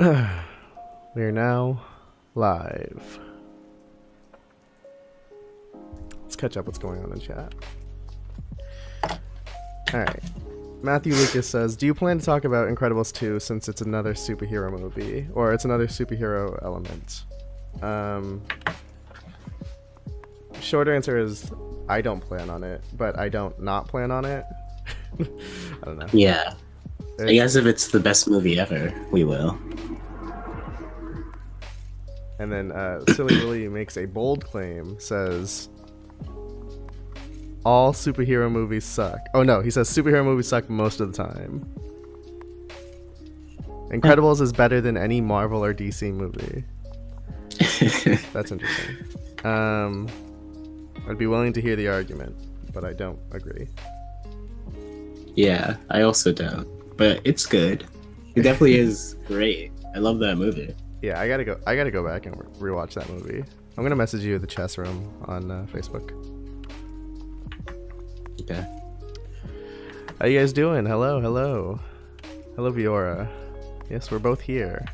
We are now live. Let's catch up what's going on in chat. Alright. Matthew Lucas says, do you plan to talk about Incredibles 2 since it's another superhero movie? Or it's another superhero element? Short answer is I don't plan on it, but I don't not plan on it. I don't know. Yeah. I guess if it's the best movie ever, we will. And then Silly Willy makes a bold claim, says, all superhero movies suck. Oh no, he says superhero movies suck most of the time. Incredibles is better than any Marvel or DC movie. That's interesting. I'd be willing to hear the argument, but I don't agree. Yeah, I also don't. But it's good. It definitely is great. I love that movie. Yeah, I gotta go back and rewatch that movie. I'm gonna message you the chess room on Facebook. Okay. How you guys doing? Hello, Viora. Yes, we're both here.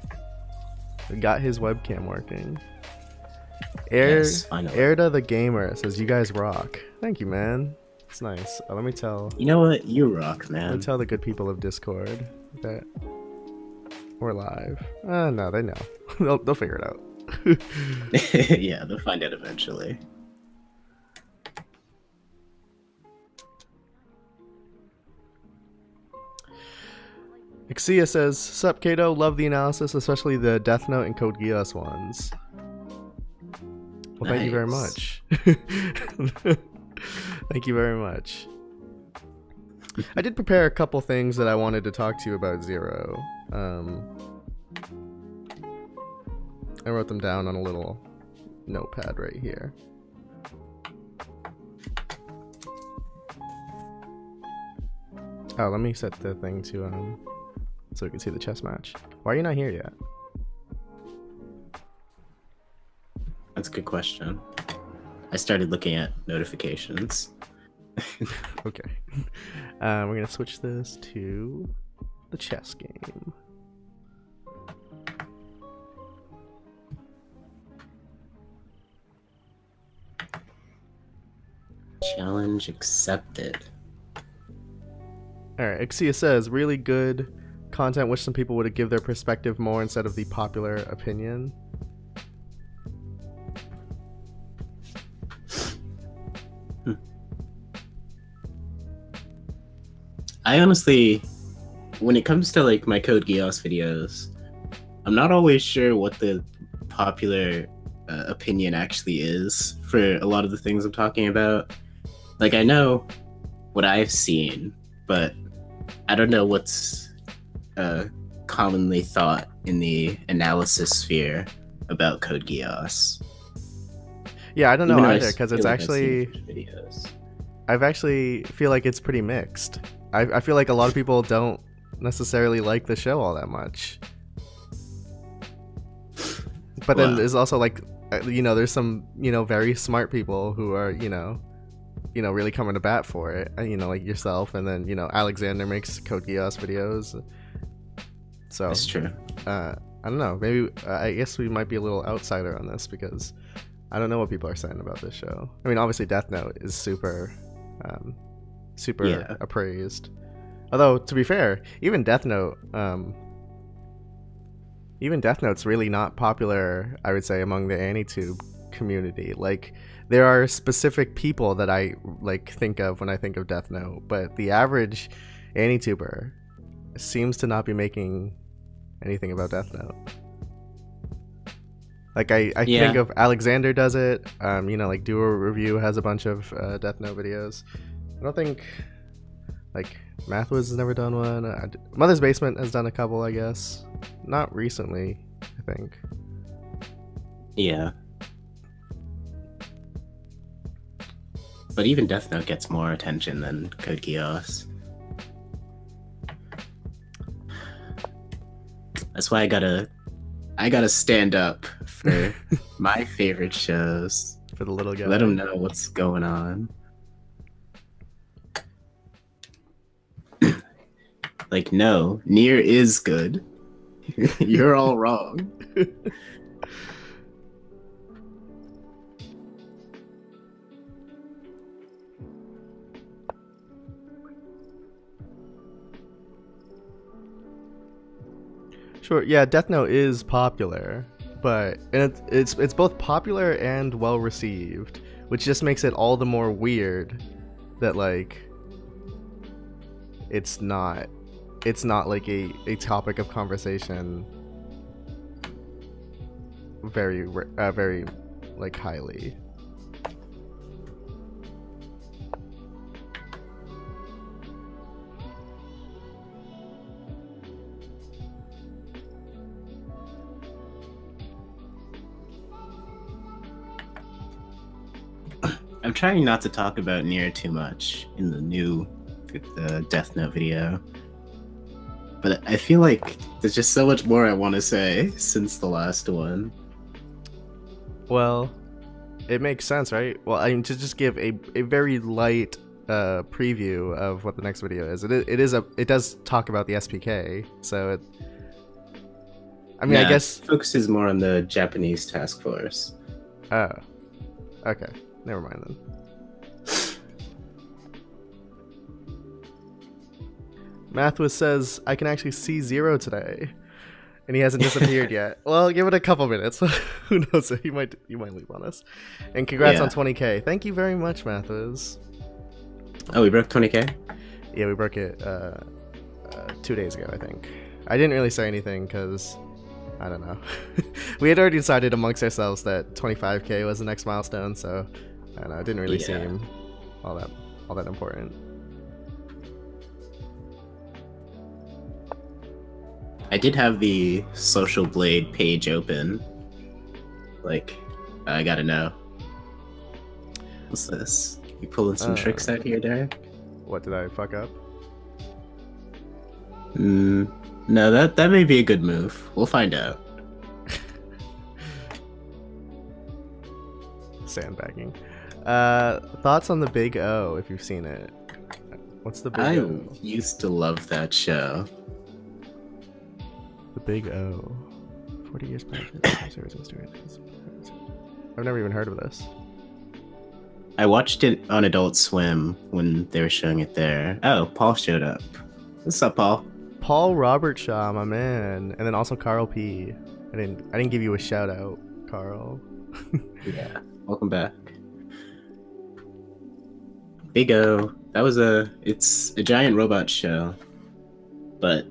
We got his webcam working. Erda the Gamer says, you guys rock. Thank you, man. It's nice. Let me tell. You know what? You rock, man. Let me tell the good people of Discord that we're live. No, they know. they'll figure it out. Yeah, they'll find it eventually. Ixia says, sup Kato, love the analysis, especially the Death Note and Code Geass ones. Well, nice. Thank you very much. Thank you very much. I did prepare a couple things that I wanted to talk to you about Zero. I wrote them down on a little notepad right here. Oh, let me set the thing to so we can see the chess match. Why are you not here yet? That's a good question. I started looking at notifications. Okay. We're gonna switch this to the chess game. Challenge accepted. Alright, Ixia says, really good content, wish some people would give their perspective more instead of the popular opinion. I honestly, when it comes to like my Code Geass videos, I'm not always sure what the popular opinion actually is for a lot of the things I'm talking about. Like, I know what I've seen, but I don't know what's commonly thought in the analysis sphere about Code Geass. Yeah, I don't know either, because it's actually videos. I've actually feel like it's pretty mixed. I feel like a lot of people don't necessarily like the show all that much. But then there's also like, there's some, very smart people who are, really coming to bat for it. Like yourself, and then, Alexander makes Code Geass videos. So that's true. I don't know. Maybe I guess we might be a little outsider on this because I don't know what people are saying about this show. I mean, obviously Death Note is super appraised. Although, to be fair, even Death Note's really not popular, I would say, among the AniTube community. Like, there are specific people that I think of when I think of Death Note, but the average AniTuber seems to not be making anything about Death Note. Like, I think of Alexander does it. Like Duo Review has a bunch of Death Note videos. I don't think Mathwiz has never done one. Mother's Basement has done a couple, I guess. Not recently, I think. Yeah. But even Death Note gets more attention than Code Geass. That's why I gotta stand up for my favorite shows. For the little guy. Let them know what's going on. Like, no, Nier is good. You're all wrong. Sure, yeah, Death Note is popular, but and it's both popular and well received, which just makes it all the more weird that like it's not like a topic of conversation very like highly. I'm trying not to talk about Nier too much in the new Death Note video, but I feel like there's just so much more I want to say since the last one. Well, it makes sense, right? Well, I mean, to just give a very light preview of what the next video is. It does talk about the SPK, so it. I mean, Yeah, I guess it focuses more on the Japanese task force. Oh, okay. Never mind then. Mathwas says I can actually see Zero today, and he hasn't disappeared yet. Well, give it a couple minutes. Who knows? You might leave on us. And congrats on 20K. Thank you very much, Mathwas. Oh, we broke 20K? Yeah, we broke it 2 days ago, I think. I didn't really say anything because I don't know. We had already decided amongst ourselves that 25K was the next milestone, so I don't know. It didn't really seem all that important. I did have the Social Blade page open. Like, I gotta know. What's this? You pulling some tricks out here, Derek? What, did I fuck up? No, that may be a good move. We'll find out. Sandbagging. Thoughts on the Big O, if you've seen it. What's the Big O? I used to love that show. The Big O. 40 years back. I've never even heard of this. I watched it on Adult Swim when they were showing it there. Oh, Paul showed up. What's up, Paul? Paul Robert Shaw, my man. And then also Carl P. I didn't give you a shout out, Carl. Yeah. Welcome back. Big O. It's a giant robot show. But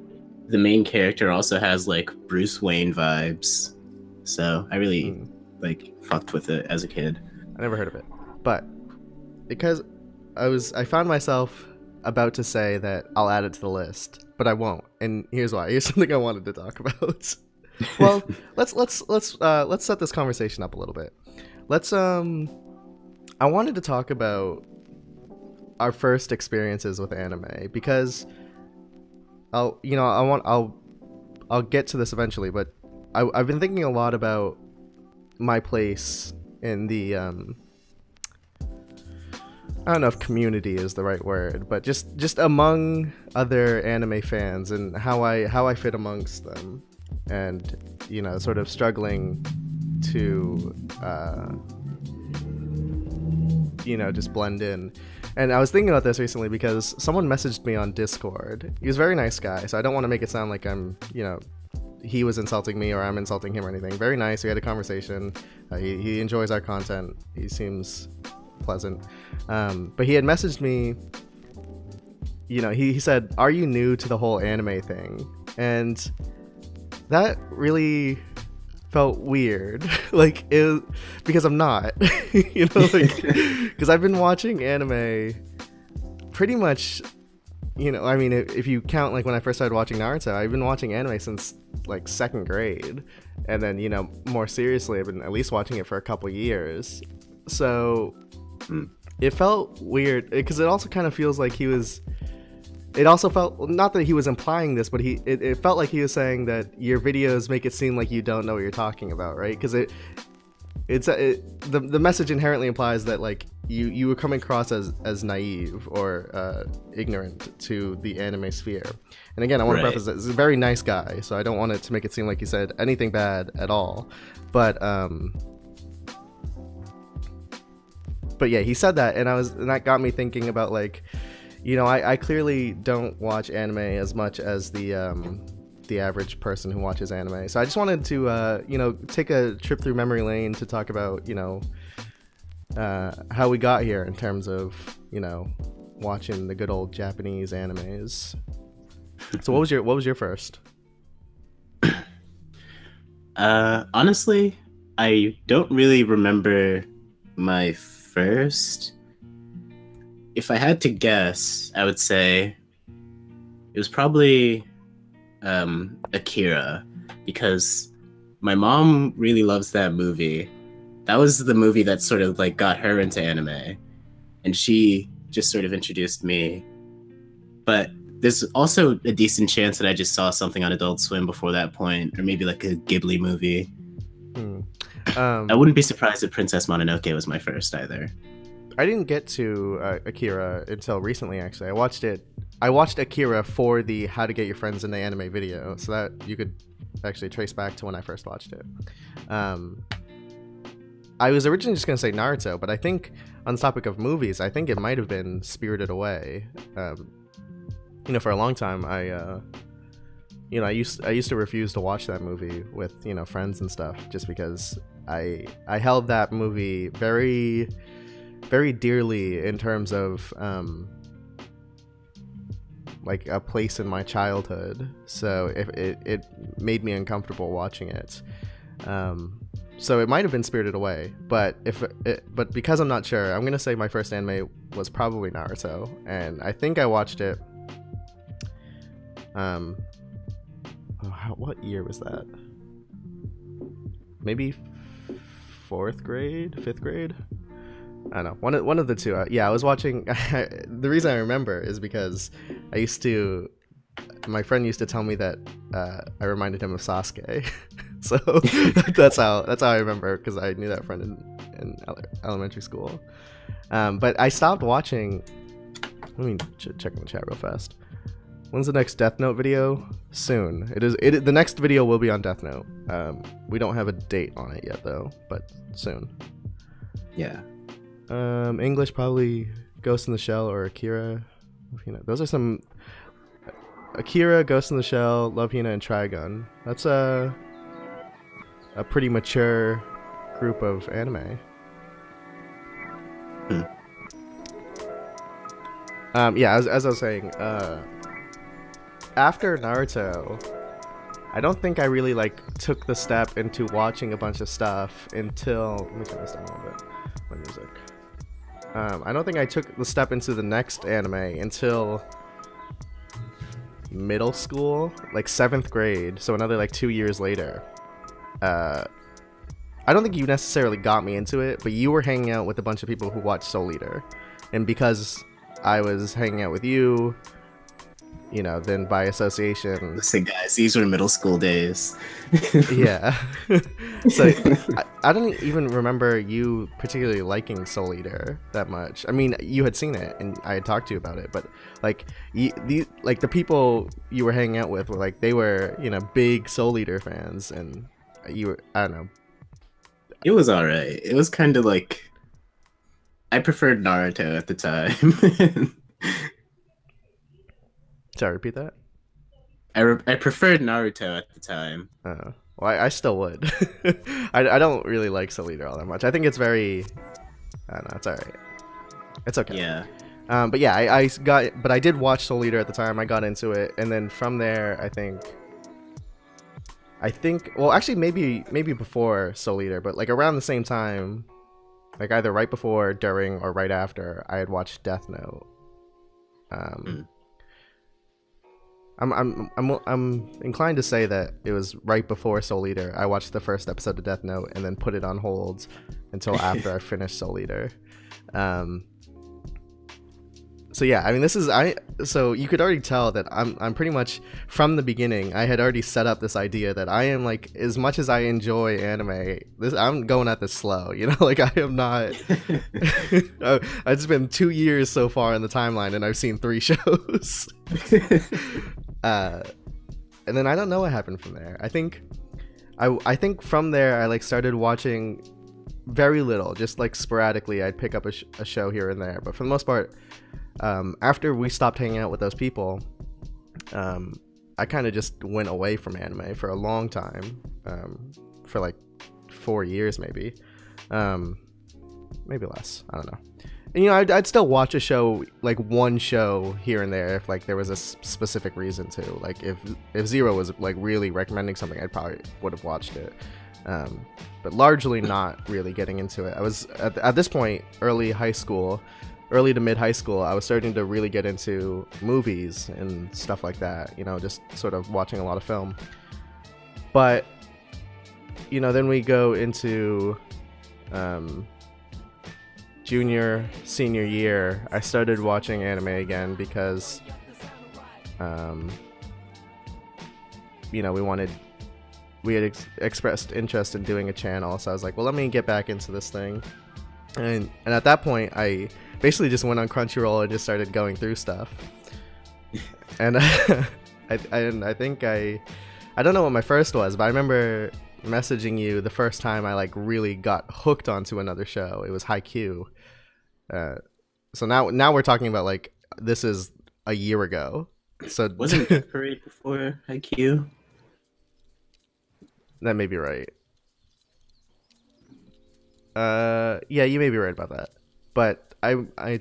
the main character also has like Bruce Wayne vibes. So I really fucked with it as a kid. I never heard of it. But because I found myself about to say that I'll add it to the list, but I won't. And here's why. Here's something I wanted to talk about. Well, let's set this conversation up a little bit. I wanted to talk about our first experiences with anime because I'll get to this eventually, but I've been thinking a lot about my place in the I don't know if community is the right word, but just among other anime fans and how I fit amongst them, and sort of struggling to just blend in. And I was thinking about this recently because someone messaged me on Discord. He was a very nice guy, so I don't want to make it sound like I'm he was insulting me or I'm insulting him or anything. Very nice. We had a conversation. He enjoys our content. He seems pleasant. But he had messaged me. He said, "Are you new to the whole anime thing?" And that really felt weird. Because I'm not. Because I've been watching anime pretty much. If you count like when I first started watching Naruto, I've been watching anime since like second grade, and then more seriously, I've been at least watching it for a couple years. So it felt weird because it also kind of feels like he was. It also felt not that he was implying this, but it felt like he was saying that your videos make it seem like you don't know what you're talking about, right? Because the message inherently implies that like you were coming across as naive or ignorant to the anime sphere. And again, I want to preface that he's a very nice guy, so I don't want it to make it seem like he said anything bad at all. But yeah, he said that, and that got me thinking about like, you know, I clearly don't watch anime as much as the average person who watches anime. So I just wanted to, you know, take a trip through memory lane to talk about, you know, how we got here in terms of, you know, watching the good old Japanese animes. So what was your first? Honestly, I don't really remember my first. If I had to guess, I would say it was probably Akira, because my mom really loves that movie. That was the movie that sort of like got her into anime, and she just sort of introduced me. But there's also a decent chance that I just saw something on Adult Swim before that point, or maybe like a Ghibli movie. I wouldn't be surprised if Princess Mononoke was my first either. I didn't get to Akira until recently, actually. I watched Akira for the How to Get Your Friends into Anime video, so that you could actually trace back to when I first watched it. I was originally just going to say Naruto, but I think on the topic of movies, I think it might have been Spirited Away. You know, for a long time, I used to refuse to watch that movie with, you know, friends and stuff, just because I held that movie very, very dearly in terms of like a place in my childhood. So if it made me uncomfortable watching it. So it might have been Spirited Away, but but because I'm not sure, I'm gonna say my first anime was probably Naruto, and I think I watched it. What year was that? Maybe fifth grade. I don't know, one of the two. Yeah, I was watching. The reason I remember is because my friend used to tell me that I reminded him of Sasuke. So that's how I remember, because I knew that friend in elementary school. But I stopped watching. Let me check in the chat real fast. When's the next Death Note video? Soon. The next video will be on Death Note. We don't have a date on it yet though, but soon. Yeah. English probably Ghost in the Shell or Akira. Those are some. Akira, Ghost in the Shell, Love Hina, and Trigun. That's a pretty mature group of anime. Yeah, as I was saying, after Naruto, I don't think I really like took the step into watching a bunch of stuff until. Let me turn this down a little bit. My music. I don't think I took the step into the next anime until middle school, like 7th grade, so another like 2 years later. I don't think you necessarily got me into it, but you were hanging out with a bunch of people who watched Soul Eater, and because I was hanging out with you, you know, then by association. Listen, guys, these were middle school days. Yeah. So I don't even remember you particularly liking Soul Eater that much. I mean, you had seen it and I had talked to you about it, but like the people you were hanging out with were like, they were, you know, big Soul Eater fans, and you were, I don't know. It was alright. It was kind of like, I preferred Naruto at the time. Sorry, repeat that? I preferred Naruto at the time. Well, I still would. I don't really like Soul Eater all that much. I think it's very, I don't know, it's alright. It's okay. Yeah. But yeah, I did watch Soul Eater at the time. I got into it, and then from there, I think, well, actually maybe before Soul Eater, but like around the same time, like either right before, during, or right after, I had watched Death Note. I'm inclined to say that it was right before Soul Eater. I watched the first episode of Death Note and then put it on hold until after I finished Soul Eater. So yeah, I mean, this is I. So you could already tell that I'm pretty much from the beginning. I had already set up this idea that I am like, as much as I enjoy anime, this I'm going at this slow. You know, like I am not. It's been 2 years so far in the timeline, and I've seen 3 shows. And then I don't know what happened from there. I think from there I like started watching very little, just like sporadically. I'd pick up a show here and there, but for the most part. After we stopped hanging out with those people, I kind of just went away from anime for a long time, for like 4 years maybe, maybe less. I don't know. And you know, I'd still watch a show, like one show here and there, if like there was a specific reason to. Like if Zero was like really recommending something, I probably would have watched it. But largely not really getting into it. I was at this point, early to mid high school, I was starting to really get into movies and stuff like that, you know, just sort of watching a lot of film. But, you know, then we go into junior, senior year, I started watching anime again because, you know, we had expressed interest in doing a channel, so I was like, well, let me get back into this thing. And at that point, I basically just went on Crunchyroll and just started going through stuff. And I think I don't know what my first was, but I remember messaging you the first time I like really got hooked onto another show. It was Haikyuu. So now we're talking about like this is a year ago. So wasn't Death Parade before Haikyuu? That may be right. Yeah, you may be right about that. But I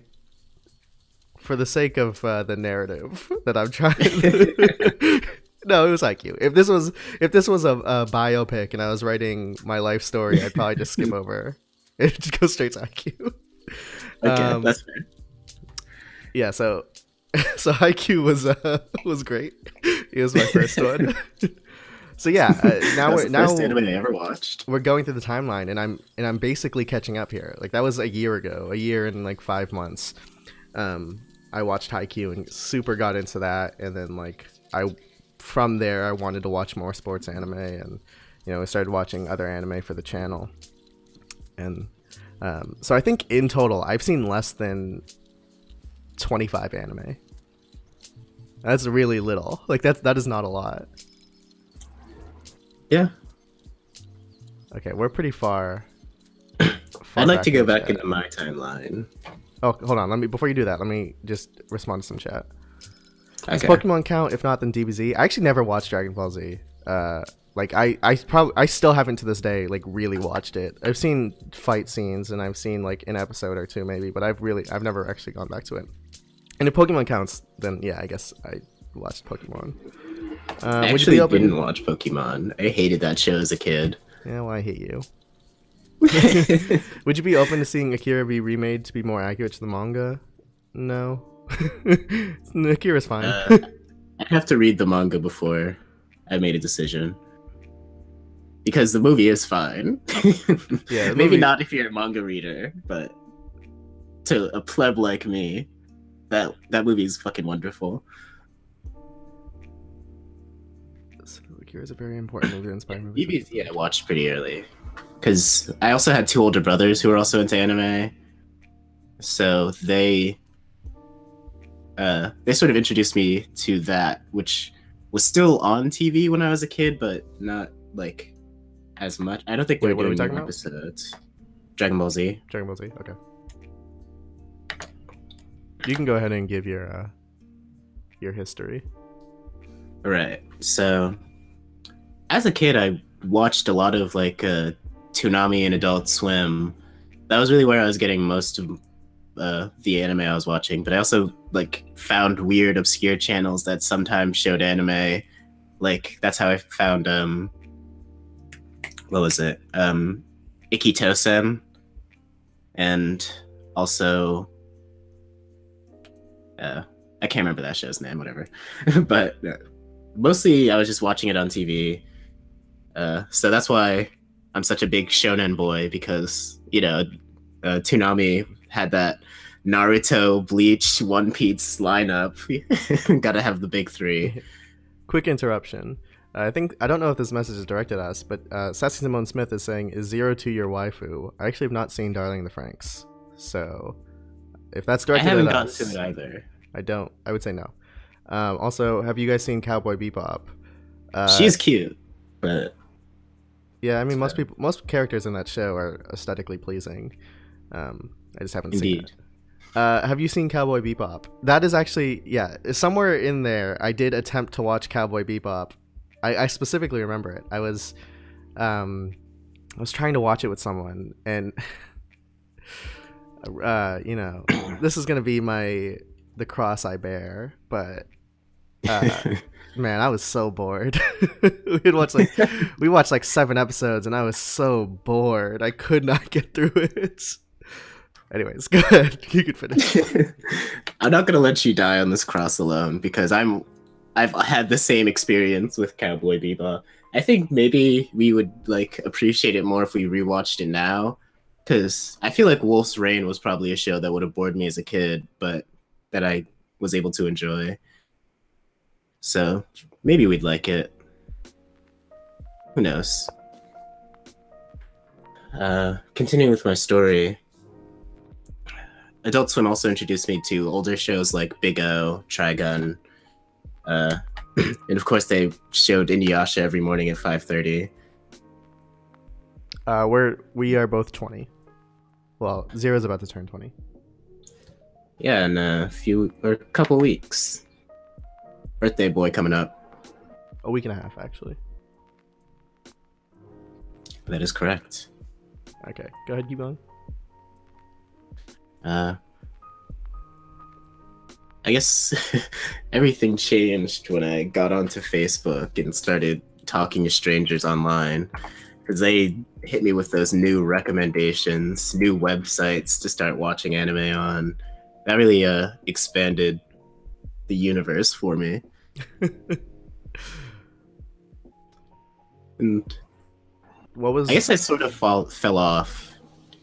for the sake of the narrative that I'm trying to no, it was Haikyuu. If this was a biopic and I was writing my life story, I'd probably just skip over and just go straight to Haikyuu. Okay, that's fair. Yeah, so Haikyuu was great. It was my first one. So yeah, now we're first anime I ever watched. We're going through the timeline, and I'm basically catching up here. Like that was a year ago, a year and like 5 months. I watched Haikyuu and super got into that, and then like from there I wanted to watch more sports anime, and you know I started watching other anime for the channel, and so I think in total I've seen less than 25 anime. That's really little. Like that is not a lot. Yeah. Okay, we're pretty far. I'd like to go back into my timeline. Oh, hold on. Before you do that, let me just respond to some chat. Okay. Does Pokemon count? If not, then DBZ. I actually never watched Dragon Ball Z. Like I still haven't to this day like really watched it. I've seen fight scenes and I've seen like an episode or two maybe, but I've never actually gone back to it. And if Pokemon counts, then yeah, I guess I watched Pokemon. I actually didn't watch Pokemon. I hated that show as a kid. Yeah, well, I hate you. Would you be open to seeing Akira be remade to be more accurate to the manga? No. Akira's fine. I'd have to read the manga before I made a decision. Because the movie is fine. Yeah, maybe not if you're a manga reader, but to a pleb like me, that movie is fucking wonderful. Akira's a very important movie, inspiring movie. BBC I watched pretty early. Because I also had 2 older brothers who were also into anime. So they sort of introduced me to that, which was still on TV when I was a kid, but not like as much. I don't think they were doing new episodes. Dragon Ball Z. Dragon Ball Z. Okay. You can go ahead and give your history. All right. So, as a kid, I watched a lot of like Toonami and Adult Swim. That was really where I was getting most of the anime I was watching. But I also like found weird, obscure channels that sometimes showed anime. Like that's how I found what was it? Ikitosen, and also I can't remember that show's name. Whatever, but mostly I was just watching it on TV. So that's why I'm such a big shonen boy, because you know Toonami had that Naruto, Bleach, One Piece lineup. Gotta have the big three. Quick interruption. I don't know if this message is directed at us, but Sassy Simone Smith is saying, "Is Zero to your waifu?" I actually have not seen Darling in the Franxx, so if that's I directed haven't at gotten us, to it either. I don't. I would say no. Also, have you guys seen Cowboy Bebop? She's cute, but yeah, I mean most characters in that show are aesthetically pleasing. I just haven't seen indeed. it. Have you seen Cowboy Bebop? That is actually, yeah, somewhere in there. I did attempt to watch Cowboy Bebop. I specifically remember it. I was trying to watch it with someone, and you know, this is gonna be the cross I bear, but man, I was so bored. we watched like 7 episodes, and I was so bored. I could not get through it. Anyways, go ahead. You could finish. I'm not gonna let you die on this cross alone because I've had the same experience with Cowboy Bebop. I think maybe we would like appreciate it more if we rewatched it now, because I feel like Wolf's Rain was probably a show that would have bored me as a kid, but that I was able to enjoy. So maybe we'd like it. Who knows? Continuing with my story. Adult Swim also introduced me to older shows like Big O, Trigun, and of course they showed Inuyasha every morning at 5:30. We are both 20. Well, Zero's about to turn 20. Yeah, in a couple weeks. Birthday boy coming up. A week and a half, actually. That is correct. Okay, go ahead, keep going. I guess everything changed when I got onto Facebook and started talking to strangers online, because they hit me with those new recommendations, new websites to start watching anime on. That really expanded the universe for me. And I guess I sort of fell off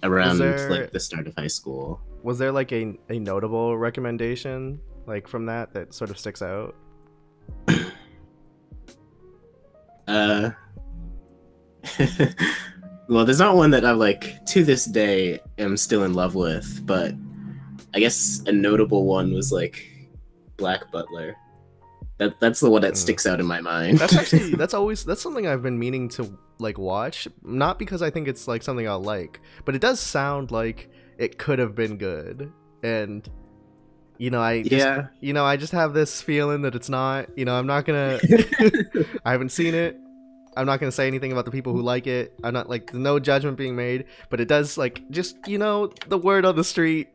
around like the start of high school. Was there like a notable recommendation like from that sort of sticks out? Well, there's not one that I like to this day am still in love with, but I guess a notable one was like Black Butler. That's the one that sticks out in my mind. That's something I've been meaning to like watch, not because I think it's like something I'll like, but it does sound like it could have been good. And I just have this feeling that it's not. I'm not gonna I haven't seen it. I'm not gonna say anything about the people who like it. I'm not like no judgment being made, but it does like just the word on the street.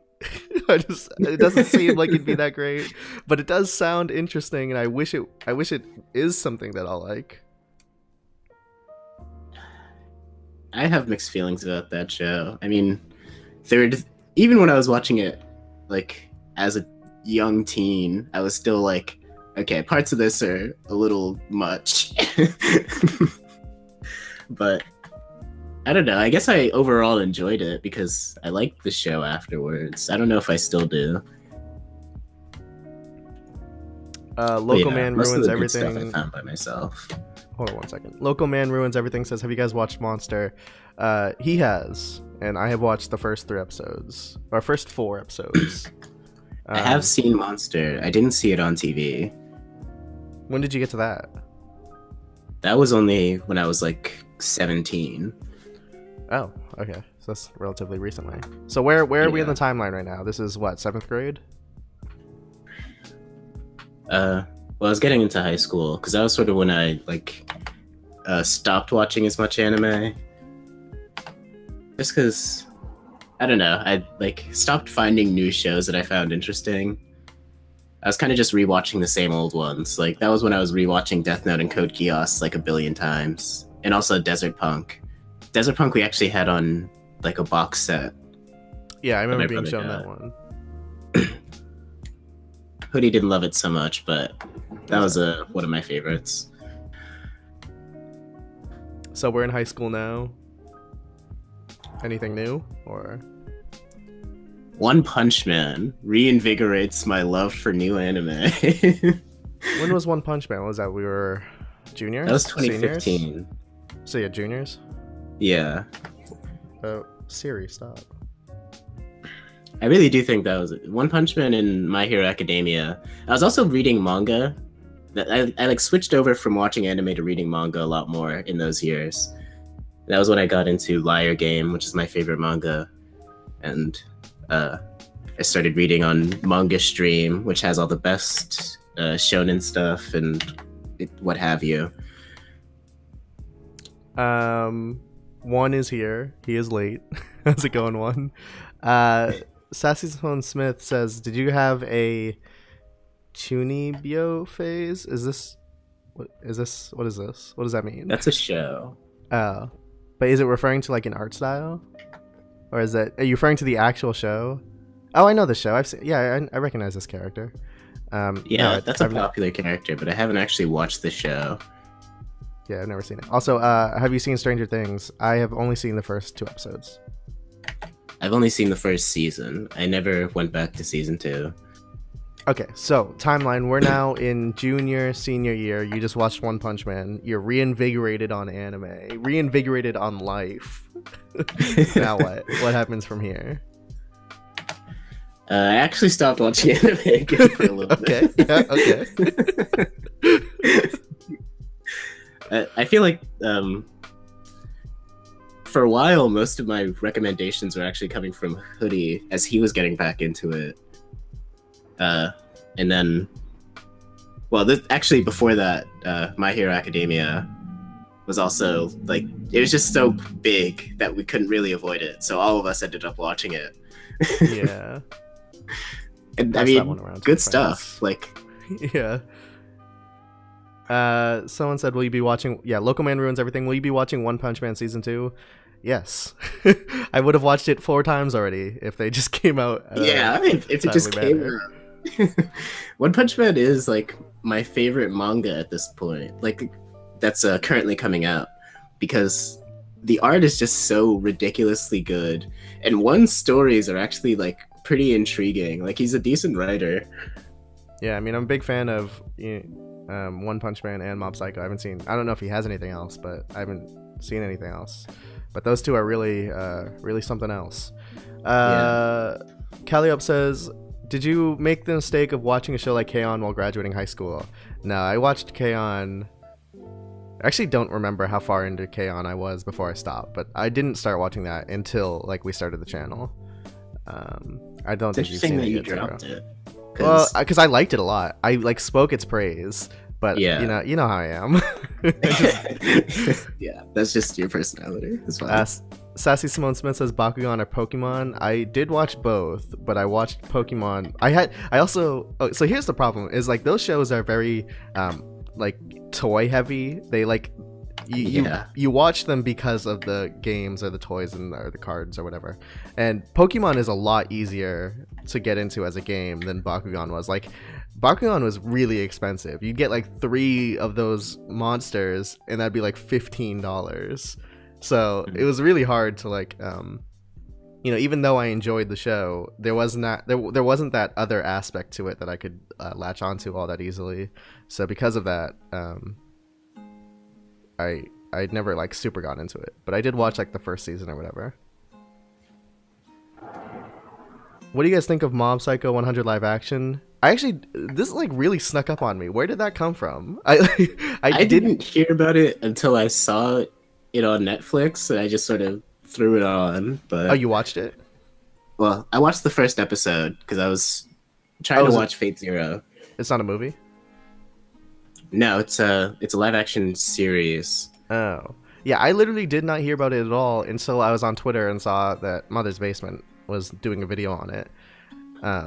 It doesn't seem like it'd be that great, but it does sound interesting, and I wish it is something that I'll like. I have mixed feelings about that show. I mean, even when I was watching it, like as a young teen, I was still like, okay, parts of this are a little much. But I don't know. I guess I overall enjoyed it because I liked the show afterwards. I don't know if I still do. Local Man Ruins Everything. Stuff I found by myself. Hold on one second. Local Man Ruins Everything says, have you guys watched Monster? He has, and I have watched the first 3 episodes, or first 4 episodes. I have seen Monster. I didn't see it on TV. When did you get to that? That was only when I was like 17. Oh, okay. So that's relatively recently. So where are we in the timeline right now? This is what, 7th grade? Well, I was getting into high school because that was sort of when I like stopped watching as much anime. Just because, I don't know, I like stopped finding new shows that I found interesting. I was kind of just rewatching the same old ones. Like that was when I was rewatching Death Note and Code Geass like a billion times, and also Desert Punk. Desert Punk we actually had on like a box set. Yeah, I remember being shown that one. Hoodie didn't love it so much, but that was one of my favorites. So we're in high school now. Anything new, or? One Punch Man reinvigorates my love for new anime. When was One Punch Man? What was that? We were juniors? That was Seniors? 2015. So yeah, juniors? Yeah. Siri, stop. I really do think that was it. One Punch Man and My Hero Academia. I was also reading manga. I like switched over from watching anime to reading manga a lot more in those years. That was when I got into Liar Game, which is my favorite manga, and I started reading on Manga Stream, which has all the best shonen stuff and what have you. One is here. He is late. How's it going, One? Sassy Simone Smith says, "Did you have a Chunibyo phase? Is this? What is this? What is this? What does that mean?" That's a show. Oh, but is it referring to like an art style, or is that? Are you referring to the actual show? Oh, I know the show. I've seen. Yeah, I recognize this character. Yeah, that's a popular character, but I haven't actually watched the show. Yeah, I've never seen it. Also, have you seen Stranger Things? I have only seen the first 2 episodes. I've only seen the first season. I never went back to season 2. Okay, so timeline. We're now in junior, senior year. You just watched One Punch Man. You're reinvigorated on anime, reinvigorated on life. Now what? What happens from here? I actually stopped watching anime again for a little bit. Yeah, okay. I feel like for a while, most of my recommendations were actually coming from Hoodie as he was getting back into it. And then, well, actually before that, My Hero Academia was also like, it was just so big that we couldn't really avoid it. So all of us ended up watching it. Yeah. And I mean, good stuff. Like, yeah. Someone said, will you be watching? Yeah, Local Man Ruins Everything. Will you be watching One Punch Man season 2? Yes. I would have watched it 4 times already if they just came out. Yeah, if it just came out. One Punch Man is like my favorite manga at this point. Like, that's currently coming out because the art is just so ridiculously good, and One's stories are actually like pretty intriguing. Like, he's a decent writer. Yeah, I mean, I'm a big fan of One Punch Man and Mob Psycho. I don't know if he has anything else, but I haven't seen anything else. But those two are really, really something else. Calliope says, did you make the mistake of watching a show like K-On! While graduating high school? No, I watched K-On! I actually don't remember how far into K-On! I was before I stopped, but I didn't start watching that until like we started the channel. I don't think you've seen it yet, dropped it. Well, because I liked it a lot. I like spoke its praise, but you know how I am. Yeah, that's just your personality. It's fine. Sassy Simone Smith says Bakugan or Pokemon. I did watch both, but I watched Pokemon. So here's the problem: is like those shows are very like toy heavy. They like you watch them because of the games or the toys or the cards or whatever. And Pokemon is a lot easier to get into as a game than Bakugan was. Like, Bakugan was really expensive. You'd get like 3 of those monsters and that'd be like $15. So it was really hard to like even though I enjoyed the show, there wasn't that other aspect to it that I could latch onto all that easily. So because of that, I'd never like super got into it, but I did watch like the first season or whatever. What do you guys think of Mob Psycho 100 live action? This like really snuck up on me. Where did that come from? I didn't hear about it until I saw it on Netflix, and I just sort of threw it on. But oh, you watched it? Well, I watched the first episode because I was trying to watch Fate Zero. It's not a movie? No, it's a live action series. Oh. Yeah, I literally did not hear about it at all until I was on Twitter and saw that Mother's Basement was doing a video on it.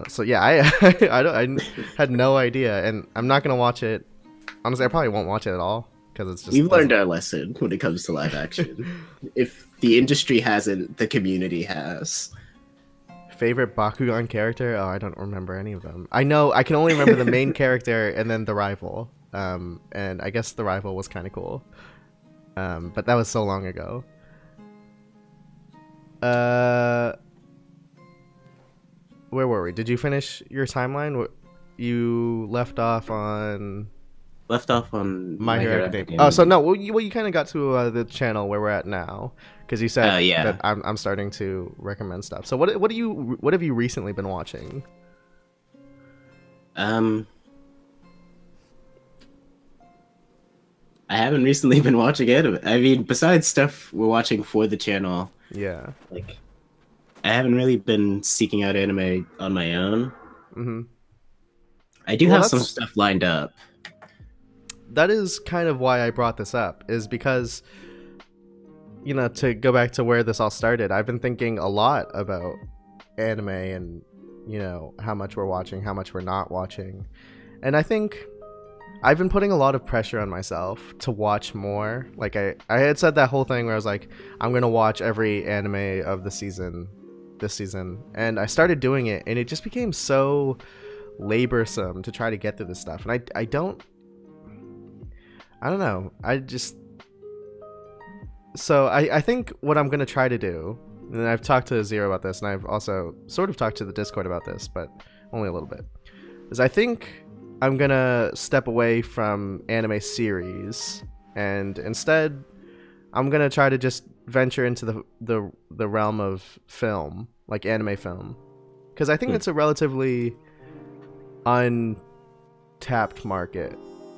So yeah, I had no idea, and I'm not gonna watch it. Honestly, I probably won't watch it at all because it's just. We've learned our lesson when it comes to live action. If the industry hasn't, the community has. Favorite Bakugan character? Oh, I don't remember any of them. I can only remember the main character and then the rival. And I guess the rival was kind of cool. But that was so long ago. where were we? Did you finish your timeline? You left off on Left off on My My Hero Hero Academia. Oh, so Academia. no, well, you kind of got to the channel where we're at now, because you said that Yeah. I'm starting to recommend stuff. So what have you recently been watching? Um, I haven't recently been watching anime. I mean, besides stuff we're watching for the channel, Yeah. like I haven't really been seeking out anime on my own. Mm-hmm. I do Well, have some stuff lined up. that is kind of why I brought this up, is because, to go back to where this all started, I've been thinking a lot about anime and, how much we're watching, how much we're not watching. And I think I've been putting a lot of pressure on myself to watch more. Like I had said that whole thing where I was like, I'm going to watch every anime of the season this season. And I started doing it, and it just became so laborsome to try to get through this stuff. And I don't know. I think what I'm going to try to do, and I've talked to Zero about this, and I've also sort of talked to the Discord about this, but only a little bit, is I think I'm going to step away from anime series, and instead I'm going to try to just venture into the realm of film, like anime film, because I think it's a relatively untapped market,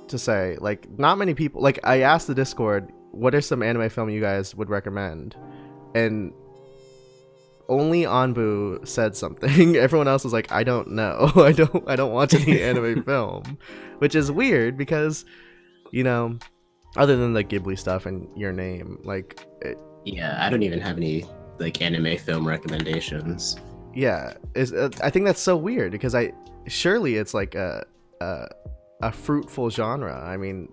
to say. Like, not many people, like, I asked the Discord, what are some anime film you guys would recommend, and only Anbu said something. Everyone else was like, I don't know. I don't watch any anime film, which is weird because, other than the Ghibli stuff and Your Name, like, Yeah, I don't even have any like anime film recommendations. yeah, I think that's so weird, because surely it's like a fruitful genre. I mean,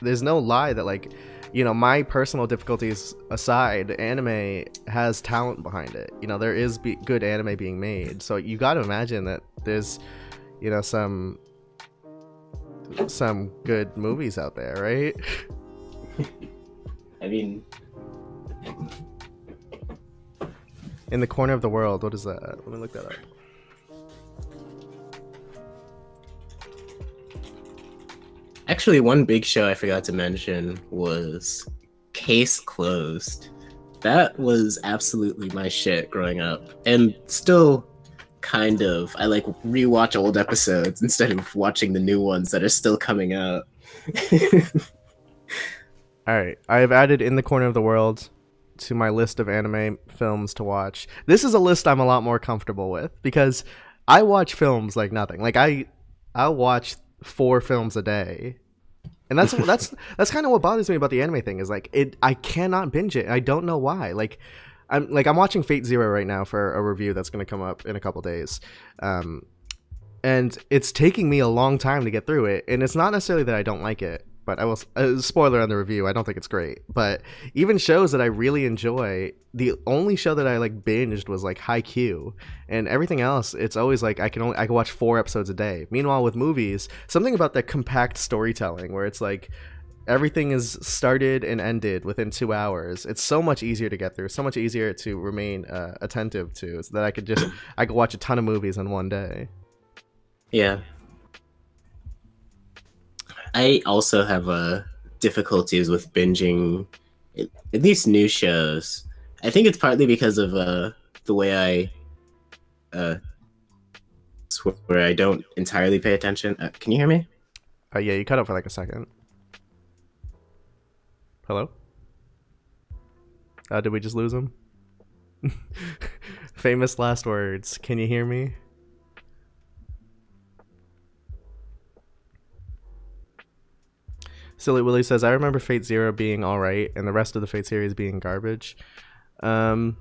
there's no lie that, like, my personal difficulties aside, anime has talent behind it. There is good anime being made, so you got to imagine that there's some good movies out there, right? I mean, In the Corner of the World, what is that? Let me look that up. actually, one big show I forgot to mention was Case Closed. That was absolutely my shit growing up, and still kind of. I like rewatch old episodes instead of watching the new ones that are still coming out. All right, I have added In the Corner of the World to my list of anime films to watch. This is a list I'm a lot more comfortable with, because I watch films like nothing. Like, I'll watch 4 films a day, and that's kind of what bothers me about the anime thing, is like, I cannot binge it. I don't know why. Like, I'm watching Fate Zero right now for a review that's going to come up in a couple days, and it's taking me a long time to get through it. And it's not necessarily that I don't like it, but I will, spoiler on the review, I don't think it's great. But even shows that I really enjoy, the only show that I like binged was like Haikyuu, and everything else, it's always like I can watch 4 episodes a day. Meanwhile, with movies, something about the compact storytelling, where it's like everything is started and ended within 2 hours. It's so much easier to get through, so much easier to remain attentive to, so that I could watch a ton of movies in one day. Yeah. I also have difficulties with binging, at least new shows. I think it's partly because of the way I where I don't entirely pay attention. Can you hear me? Yeah, you cut out for like a second. Hello? Did we just lose him? Famous last words. Can you hear me? Silly Willy says, I remember Fate Zero being alright and the rest of the Fate series being garbage. I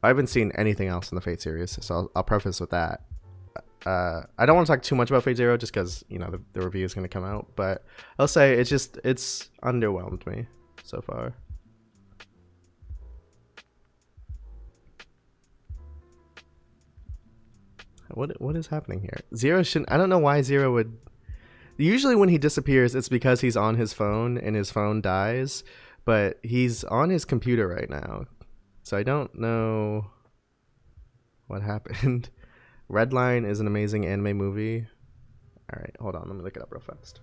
haven't seen anything else in the Fate series, so I'll preface with that. I don't want to talk too much about Fate Zero, just because, the review is going to come out, but I'll say it's underwhelmed me so far. What is happening here? Zero shouldn't. I don't know why Zero would. Usually when he disappears, it's because he's on his phone and his phone dies, but he's on his computer right now, so I don't know what happened. Redline is an amazing anime movie. All right, hold on. Let me look it up real fast.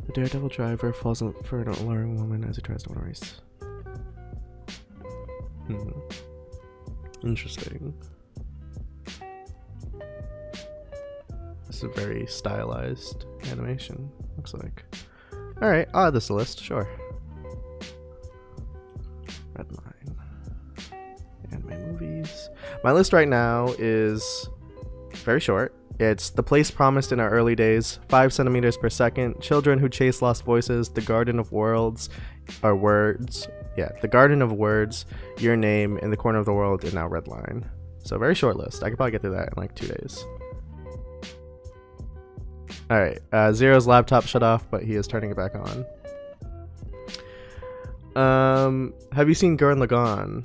The daredevil driver falls for an alluring woman as he tries to win a race. Interesting. This is a very stylized animation, looks like. Alright, I'll add this to the list, sure. Redline. Anime movies. My list right now is very short. It's The Place Promised in Our Early Days, 5 centimeters per second, Children Who Chase Lost Voices, The Garden of Words, The Garden of Words, Your Name, In the Corner of the World, and now Redline. So very short list. I could probably get through that in like 2 days. Alright, Zero's laptop shut off, but he is turning it back on. Have you seen Gurren Lagann?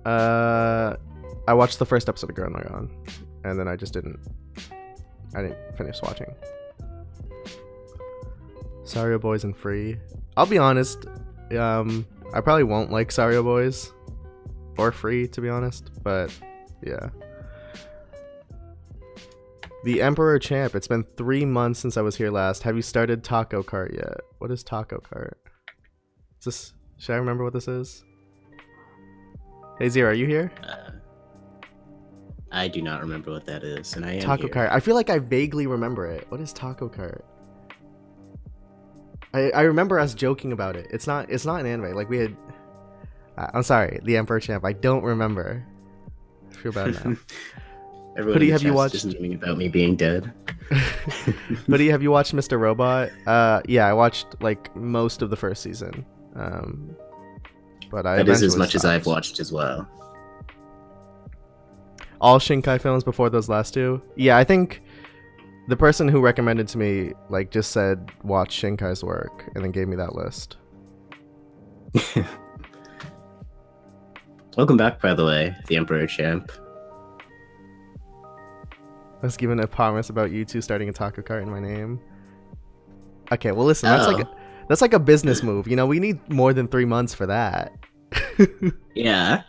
I watched the first episode of Gurren Lagann, and then I didn't finish watching. Sario Boys and Free. I'll be honest, I probably won't like Sario Boys or Free, to be honest, but yeah. The Emperor Champ. It's been 3 months since I was here last. Have you started Taco Cart yet? What is Taco Cart? Is this? Should I remember what this is? Hey Zero, are you here? I do not remember what that is, and I am Taco here. Cart. I feel like I vaguely remember it. What is Taco Cart? I remember us joking about it. It's not an anime. Like we had. I'm sorry, The Emperor Champ. I don't remember. I feel bad now. Everyone Hoodie, have you watched? Just memeing about me being dead. Hoodie, have you watched Mr. Robot? Yeah, I watched like most of the first season. But I that is as much stopped. as I've watched as well. All Shinkai films before those last two. Yeah, I think the person who recommended to me like just said watch Shinkai's work and then gave me that list. Welcome back, by the way, The Emperor Champ. I was given a promise about you two starting a taco cart in my name. Okay, well listen, that's like a business move. You know, we need more than 3 months for that. Yeah.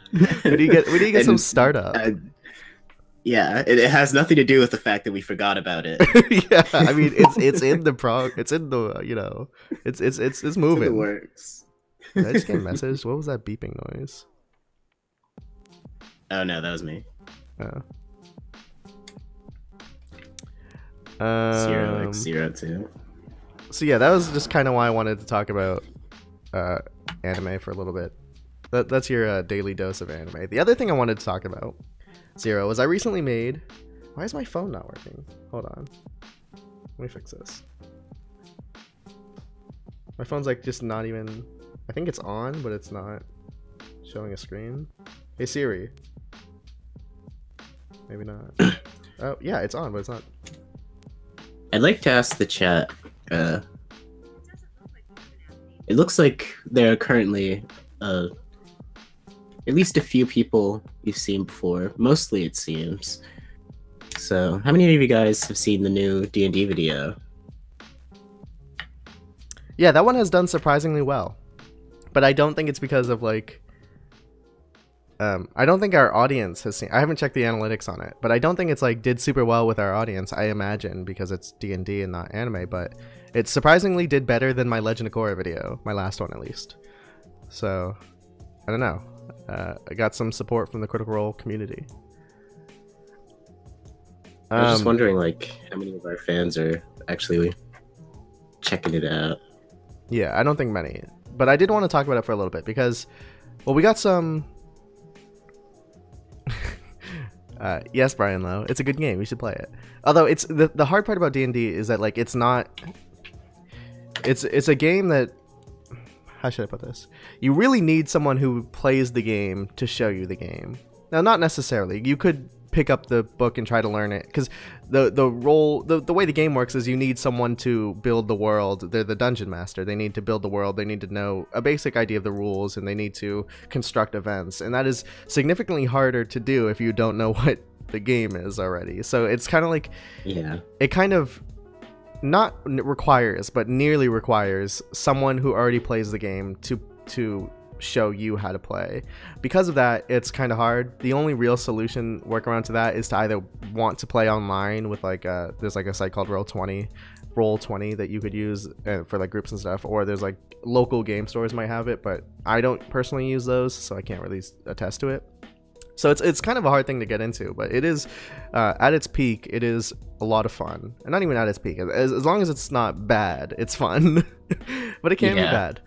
we need to get some startup. Yeah, it has nothing to do with the fact that we forgot about it. Yeah, I mean it's in the it's in the it's moving. It works. Did I just get a message? What was that beeping noise? Oh no, that was me. Oh. 0x02. So yeah, that was just kind of why I wanted to talk about anime for a little bit. That's your daily dose of anime. The other thing I wanted to talk about, Zero, was I recently made... Why is my phone not working? Hold on. Let me fix this. My phone's like just not even... I think it's on, but it's not showing a screen. Hey Siri. Maybe not. Oh yeah, it's on, but it's not. I'd like to ask the chat. It looks like there are currently at least a few people you've seen before. Mostly, it seems. So, how many of you guys have seen the new D&D video? Yeah, that one has done surprisingly well. But I don't think it's because of like... I don't think our audience has seen... I haven't checked the analytics on it, but I don't think it's like did super well with our audience. I imagine because it's D&D and not anime, but it surprisingly did better than my Legend of Korra video, my last one at least. So, I don't know. I got some support from the Critical Role community. I was just wondering, like, how many of our fans are actually checking it out. Yeah, I don't think many. But I did want to talk about it for a little bit because, well, we got some... yes, Brian Lowe. It's a good game. We should play it. Although it's the hard part about D&D is that like it's not. It's a game that. How should I put this? You really need someone who plays the game to show you the game. Now, not necessarily. You could pick up the book and try to learn it because the way the game works is you need someone to build the world. They're the dungeon master. They need to build the world. They need to know a basic idea of the rules, and they need to construct events, and that is significantly harder to do if you don't know what the game is already. So it's kind of like, yeah, it kind of not requires but nearly requires someone who already plays the game to show you how to play. Because of that, it's kind of hard. The only real solution workaround to that is to either want to play online with like there's like a site called Roll20 that you could use for like groups and stuff, or there's like local game stores might have it, but I don't personally use those, so I can't really attest to it. So it's kind of a hard thing to get into, but it is at its peak, it is a lot of fun. And not even at its peak, as long as it's not bad, it's fun. But it can be bad.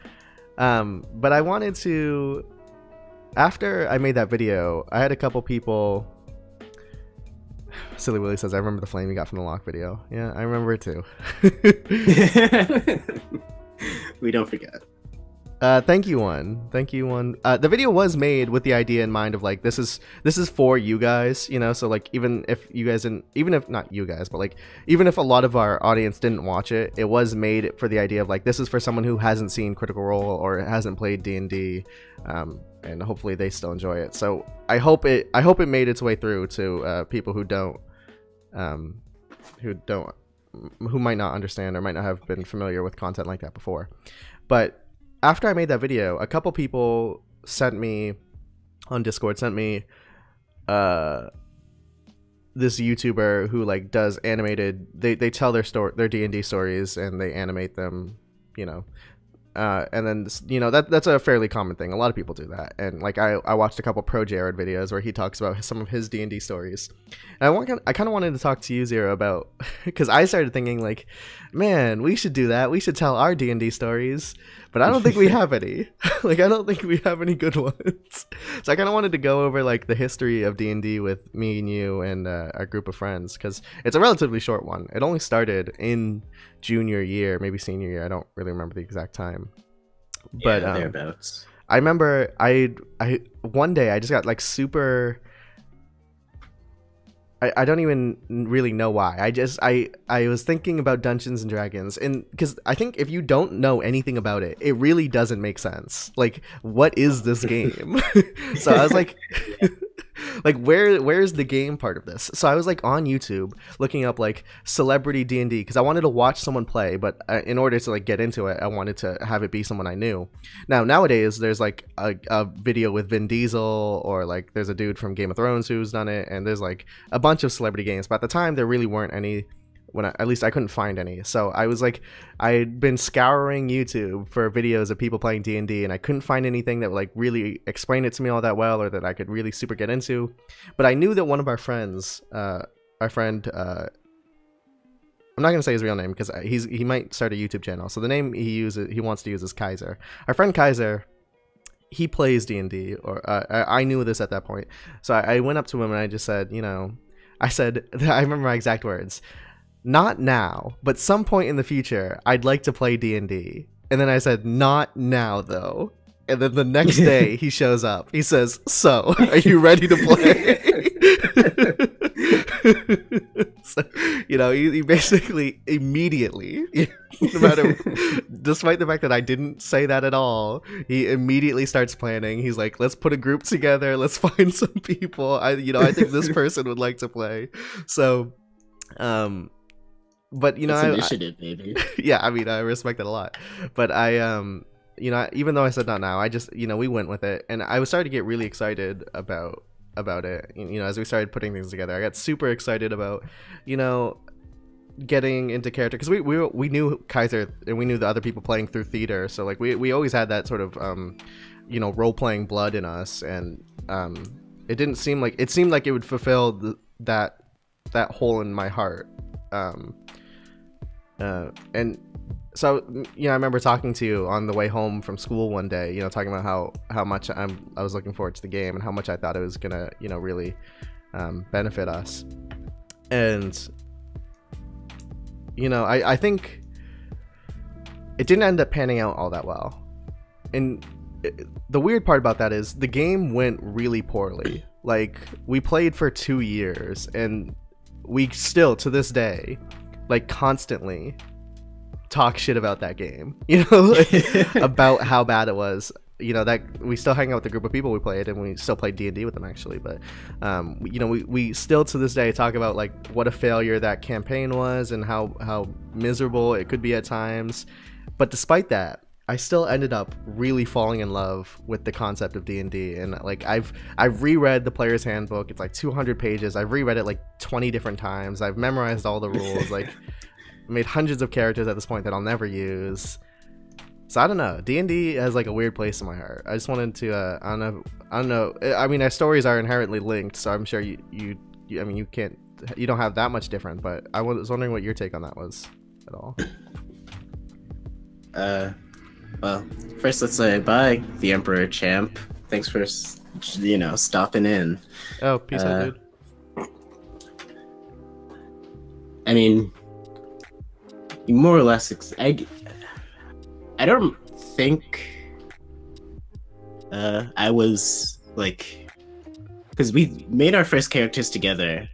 But I wanted to, after I made that video, I had a couple people. Silly Willie says, I remember the flame you got from the lock video. Yeah, I remember it too. We don't forget. Thank you, one. The video was made with the idea in mind of like, this is for you guys, you know. So like, even if not you guys, but like, even if a lot of our audience didn't watch it, it was made for the idea of like, this is for someone who hasn't seen Critical Role or hasn't played D&D, and hopefully they still enjoy it. So I hope it made its way through to people who might not understand or might not have been familiar with content like that before. But after I made that video, a couple people sent me on Discord, this YouTuber who like does animated, they tell their D&D stories and they animate them, you know. And then, you know, that's a fairly common thing. A lot of people do that. And like I watched a couple Pro Jared videos where he talks about some of his D&D stories. And I kind of wanted to talk to you, Zero, about, because I started thinking like, man, we should do that. We should tell our D&D stories. But I don't think we have any. Like, I don't think we have any good ones. So I kind of wanted to go over like the history of D&D with me and you and a group of friends, because it's a relatively short one. It only started in junior year, maybe senior year. I don't really remember the exact time. But thereabouts. I remember I one day I just got like super. I don't even really know why. I was thinking about Dungeons and Dragons, and because I think if you don't know anything about it, it really doesn't make sense. Like, what is this game? So I was like, like where's the game part of this? So I was like on YouTube looking up like celebrity D&D because I wanted to watch someone play, but in order to like get into it, I wanted to have it be someone I knew. Now nowadays there's like a video with Vin Diesel, or like there's a dude from Game of Thrones who's done it, and there's like a bunch of celebrity games, but at the time there really weren't any. At least I couldn't find any. So I was like, I'd been scouring YouTube for videos of people playing D&D, and I couldn't find anything that would like really explain it to me all that well, or that I could really super get into. But I knew that one of our friends, I'm not gonna say his real name because he might start a YouTube channel. So the name he wants to use is Kaiser. Our friend Kaiser, he plays D&D, or I knew this at that point. So I went up to him and I just said, you know, I remember my exact words. Not now, but some point in the future, I'd like to play D&D. And then I said, not now, though. And then the next day, he shows up. He says, so, are you ready to play? So, you know, he basically immediately, no matter, despite the fact that I didn't say that at all, he immediately starts planning. He's like, let's put a group together. Let's find some people. I think this person would like to play. So, but you know, initiative, baby. Yeah, I mean, I respect it a lot, but you know, even though I said not now, I just, you know, we went with it, and I was starting to get really excited about it. You know, as we started putting things together, I got super excited about, you know, getting into character, because we knew Kaiser and we knew the other people playing through theater, so like we always had that sort of you know, role playing blood in us, and it seemed like it would fulfill that hole in my heart. And so, you know, I remember talking to you on the way home from school one day, you know, talking about how much I was looking forward to the game and how much I thought it was gonna, you know, really benefit us. And, you know, I think it didn't end up panning out all that well. And the weird part about that is the game went really poorly. Like, we played for 2 years, and we still, to this day, like, constantly talk shit about that game, you know, like, about how bad it was. You know, that we still hang out with the group of people we played, and we still play D&D with them, actually. But you know, we still to this day talk about like what a failure that campaign was and how miserable it could be at times. But despite that, I still ended up really falling in love with the concept of D&D, and like I've reread the player's handbook. It's like 200 pages. I've reread it like 20 different times. I've memorized all the rules. Like made hundreds of characters at this point that I'll never use. So I don't know. D&D has like a weird place in my heart. I just wanted to I don't know. I mean, our stories are inherently linked, so I'm sure you I mean, you don't have that much different, but I was wondering what your take on that was at all. Well, first let's say bye, the Emperor Champ. Thanks for, stopping in. Oh, peace out, dude. I mean, you more or less, I don't think I was, like, because we made our first characters together.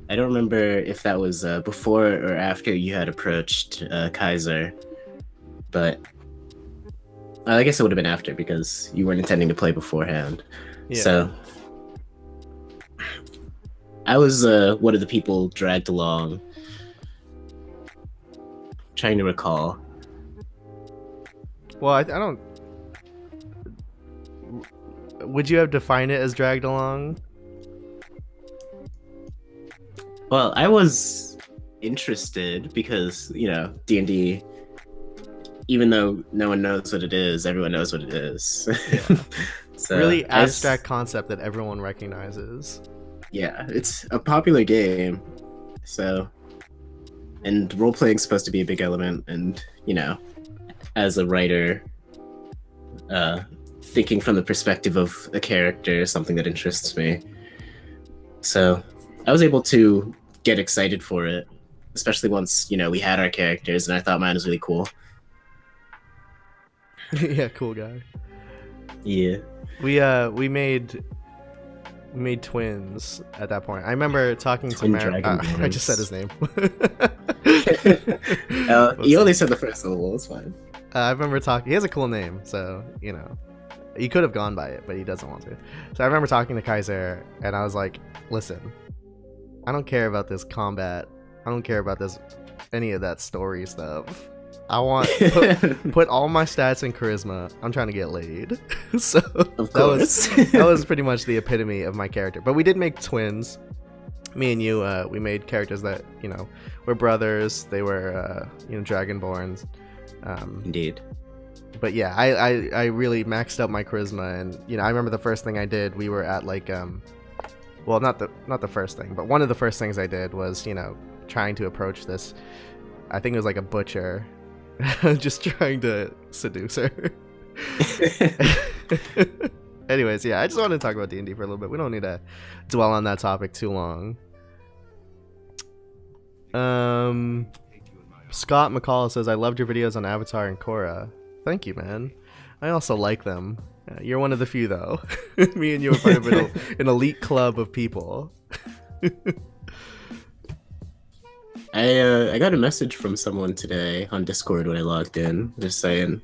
I don't remember if that was before or after you had approached Kaiser, but I guess it would have been after because you weren't intending to play beforehand. Yeah. So I was one of the people dragged along. Trying to recall. Well, I don't. Would you have defined it as dragged along? Well, I was interested because, D&D, even though no one knows what it is, everyone knows what it is. Yeah. So really abstract concept that everyone recognizes. Yeah, it's a popular game. So, and role-playing is supposed to be a big element, and, as a writer, thinking from the perspective of a character is something that interests me. So I was able to get excited for it, especially once, we had our characters, and I thought mine was really cool. Yeah, cool guy. Yeah. We made twins at that point. I remember talking to Mary. I just said his name. You only said the first syllable. It's fine. I remember talking. He has a cool name, so he could have gone by it, but he doesn't want to. So I remember talking to Kaiser, and I was like, "Listen, I don't care about this combat. I don't care about this any of that story stuff. I want put all my stats in charisma. I'm trying to get laid." So that was pretty much the epitome of my character. But we did make twins. Me and you, we made characters that were brothers. They were dragonborns. Indeed. But yeah, I really maxed out my charisma, and I remember the first thing I did. We were at like well, not the first thing, but one of the first things I did was trying to approach this. I think it was like a butcher. Just trying to seduce her. Anyways, yeah, I just wanted to talk about D&D for a little bit. We don't need to dwell on that topic too long. Scott McCall says, "I loved your videos on Avatar and Korra." Thank you, man. I also like them. You're one of the few, though. Me and you are part of an elite club of people. I got a message from someone today on Discord when I logged in, just saying,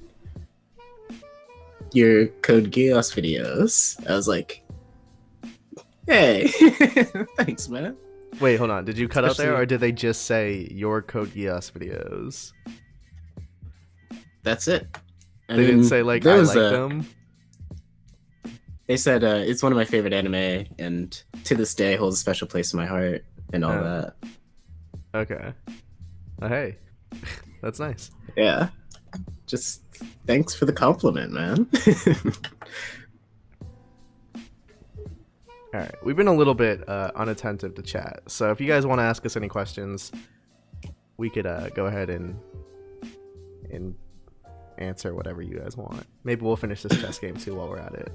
"Your Code Geass videos." I was like, "Hey, thanks, man." Wait, hold on. Did you cut out there, or did they just say your Code Geass videos? That's it. They didn't say like I like them. They said it's one of my favorite anime, and to this day holds a special place in my heart, and all that. Okay. Hey, that's nice. Yeah. Just thanks for the compliment, man. All right. We've been a little bit unattentive to chat, so if you guys want to ask us any questions, we could go ahead and answer whatever you guys want. Maybe we'll finish this chess game too while we're at it.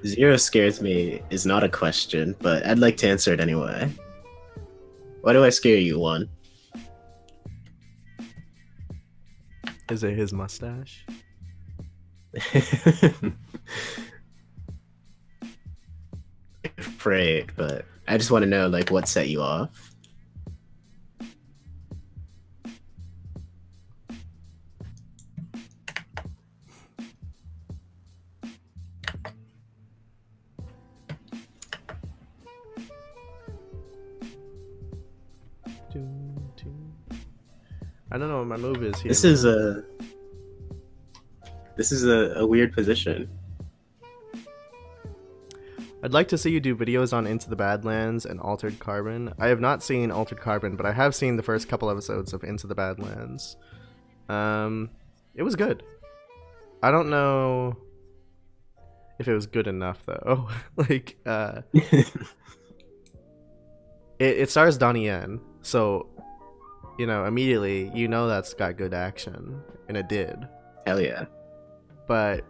Zero scares me is not a question, but I'd like to answer it anyway. Why do I scare you, One? Is it his mustache? Afraid, but I just want to know, like, what set you off. I don't know what my move is here. This is a This is a weird position. I'd like to see you do videos on Into the Badlands and Altered Carbon. I have not seen Altered Carbon, but I have seen the first couple episodes of Into the Badlands. It was good. I don't know if it was good enough though. Like, it stars Donnie Yen, so immediately that's got good action, and it did. Hell yeah! But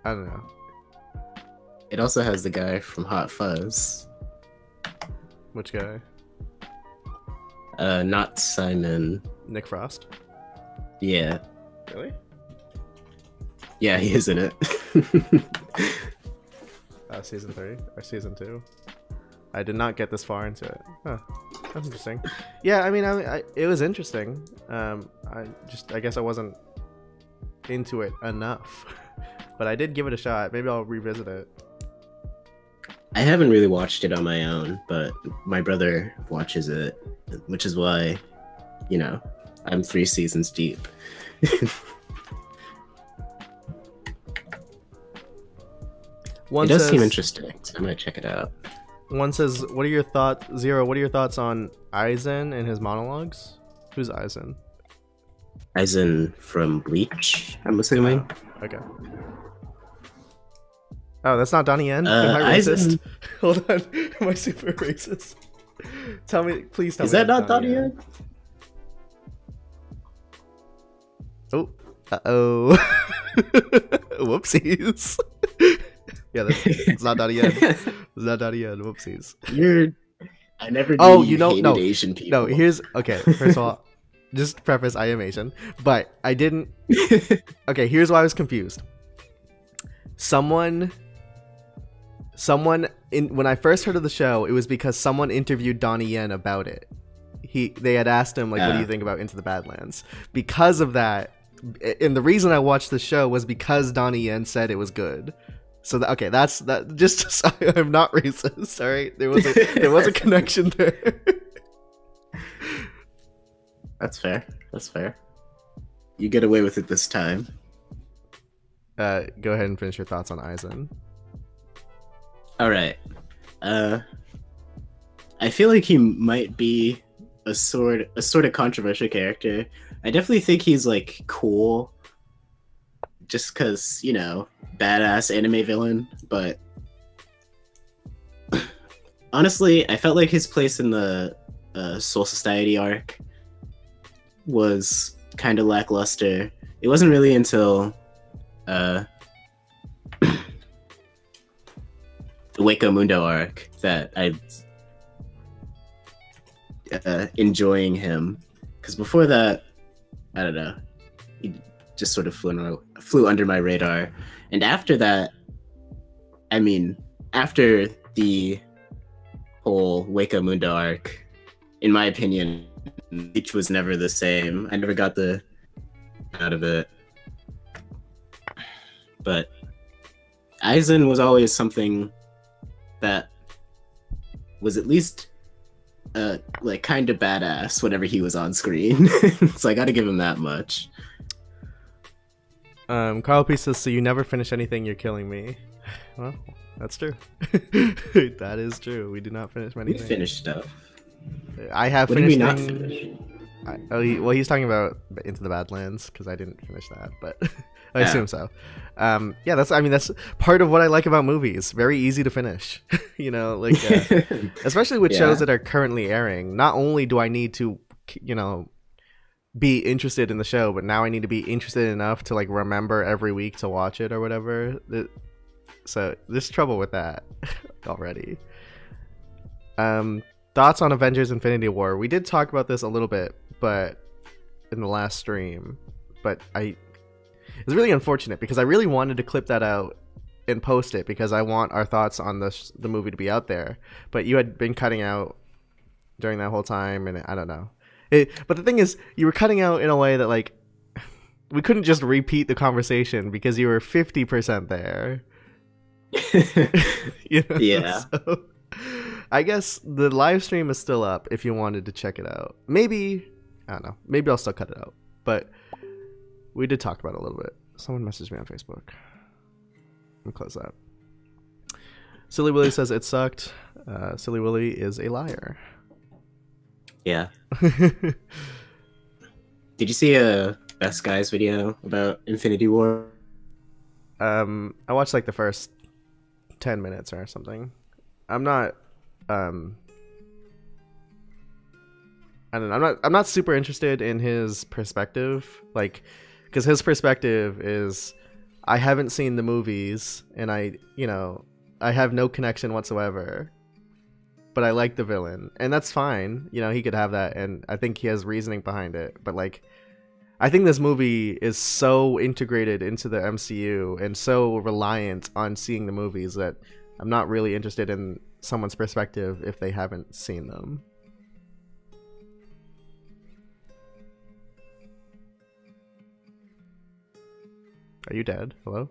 I don't know. It also has the guy from Hot Fuzz. Which guy? Not Simon. Nick Frost? Yeah. Really? Yeah, he is in it. Season 3 or season 2? I did not get this far into it. Huh. That's interesting. Yeah, I mean, it was interesting. I guess I wasn't into it enough. But I did give it a shot. Maybe I'll revisit it. I haven't really watched it on my own, but my brother watches it, which is why, I'm 3 seasons deep. It does seem interesting, so I might check it out. One says, what are your thoughts, Zero, what are your thoughts on Aizen and his monologues? Who's Aizen? Aizen from Bleach, I'm assuming. Oh, okay. Oh, that's not Donnie Yen? Am I racist? Hold on. Am I super racist? Please tell me. Is that not Donnie Yen? Oh. Uh-oh. Whoopsies. Yeah, it's not Donnie Yen. It's not Donnie Yen. Whoopsies. I never knew no, Asian people. No, okay, first of all, just preface, I am Asian. But I didn't... Okay, here's why I was confused. Someone when I first heard of the show, it was because someone interviewed Donnie Yen about it. They had asked him, like, what do you think about Into the Badlands? Because of that, and the reason I watched the show was because Donnie Yen said it was good. So that's that. Just so I'm not racist. All right, there was a connection there. That's fair. That's fair. You get away with it this time. Go ahead and finish your thoughts on Aizen. All right. I feel like he might be a sort of controversial character. I definitely think he's like cool, just because badass anime villain. But honestly, I felt like his place in the Soul Society arc was kind of lackluster. It wasn't really until the Waco Mundo arc that I enjoying him, because before that, I don't know, he just sort of flew under my radar. And after that, I mean, after the whole Waco Mundo arc, in my opinion, Bleach was never the same. I never got the out of it. But Aizen was always something that was at least like kind of badass whenever he was on screen. So I gotta give him that much. Carl P says, so you never finish anything, you're killing me. Well, that's true. That is true. We do not finish many things. We finished stuff. I have what finished. Did we not finish? He's talking about Into the Badlands, because I didn't finish that, but I assume so. Yeah, that's part of what I like about movies. Very easy to finish. Especially with shows that are currently airing. Not only do I need to, be interested in the show, but now I need to be interested enough to like remember every week to watch it or whatever. So there's trouble with that already. Thoughts on Avengers Infinity War? We did talk about this a little bit, but in the last stream, but it's really unfortunate because I really wanted to clip that out and post it because I want our thoughts on the movie to be out there, but you had been cutting out during that whole time, and I don't know. But the thing is, you were cutting out in a way that like we couldn't just repeat the conversation because you were 50% there. Yeah. So, I guess the live stream is still up if you wanted to check it out. Maybe, I don't know, maybe I'll still cut it out, but we did talk about it a little bit. Someone messaged me on Facebook. Let me close that. Silly Willy says it sucked. Silly Willy is a liar. Yeah. Did you see a Best Guys video about Infinity War? I watched like the first 10 minutes or something. I'm not I don't know. I'm not super interested in his perspective, like, because his perspective is, I haven't seen the movies and I have no connection whatsoever, but I like the villain, and that's fine. He could have that, and I think he has reasoning behind it. But like, I think this movie is so integrated into the MCU and so reliant on seeing the movies that I'm not really interested in someone's perspective if they haven't seen them. Are you dead? Hello?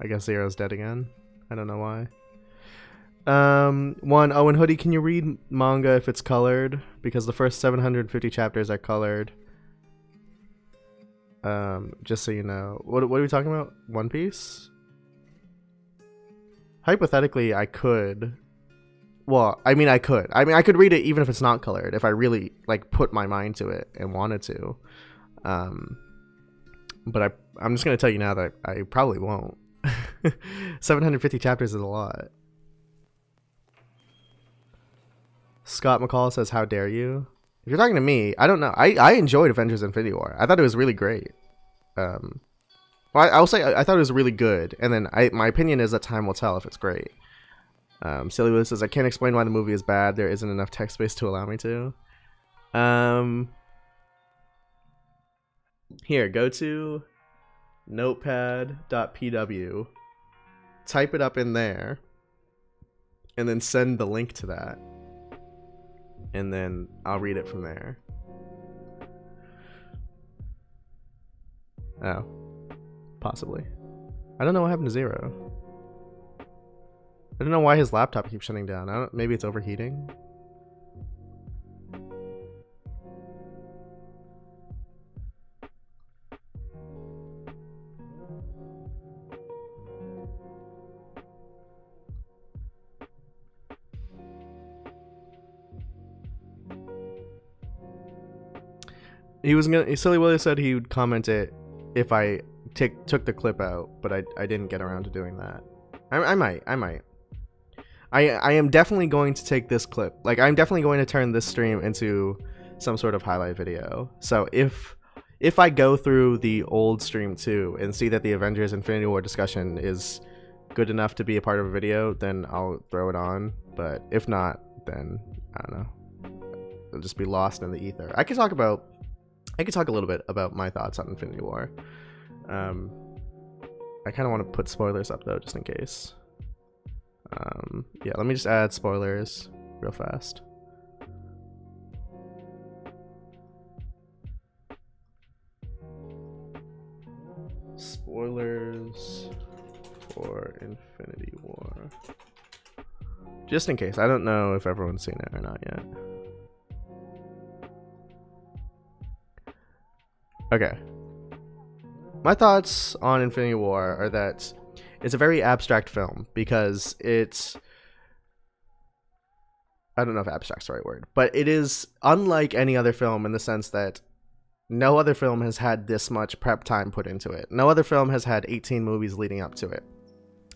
I guess Zero's dead again. I don't know why. One, Owen Hoodie, can you read manga if it's colored? Because the first 750 chapters are colored. Just so you know. What are we talking about? One Piece? Hypothetically, I could. Well, I mean, I could. I could read it even if it's not colored, if I really, like, put my mind to it and wanted to. But I'm just going to tell you now that I probably won't. 750 chapters is a lot. Scott McCall says, how dare you? If you're talking to me, I don't know. I enjoyed Avengers Infinity War. I thought it was really great. Well, I'll say I thought it was really good. And then my opinion is that time will tell if it's great. Silly Willis says, I can't explain why the movie is bad. There isn't enough text space to allow me to. Here, go to notepad.pw, type it up in there, and then send the link to that. And then I'll read it from there. Oh. Possibly. I don't know what happened to Zero. I don't know why his laptop keeps shutting down. Maybe it's overheating. Silly Willie said he would comment it if I took the clip out, but I didn't get around to doing that. I might. I am definitely going to take this clip. Like, I'm definitely going to turn this stream into some sort of highlight video. So if I go through the old stream too and see that the Avengers Infinity War discussion is good enough to be a part of a video, then I'll throw it on. But if not, then I don't know. It'll just be lost in the ether. I could talk a little bit about my thoughts on Infinity War. I kind of want to put spoilers up though, just in case. Yeah, let me just add spoilers real fast. Spoilers for Infinity War. Just in case. I don't know if everyone's seen it or not yet. Okay. My thoughts on Infinity War are that it's a very abstract film because it's... I don't know if abstract's the right word, but it is unlike any other film in the sense that no other film has had this much prep time put into it. No other film has had 18 movies leading up to it.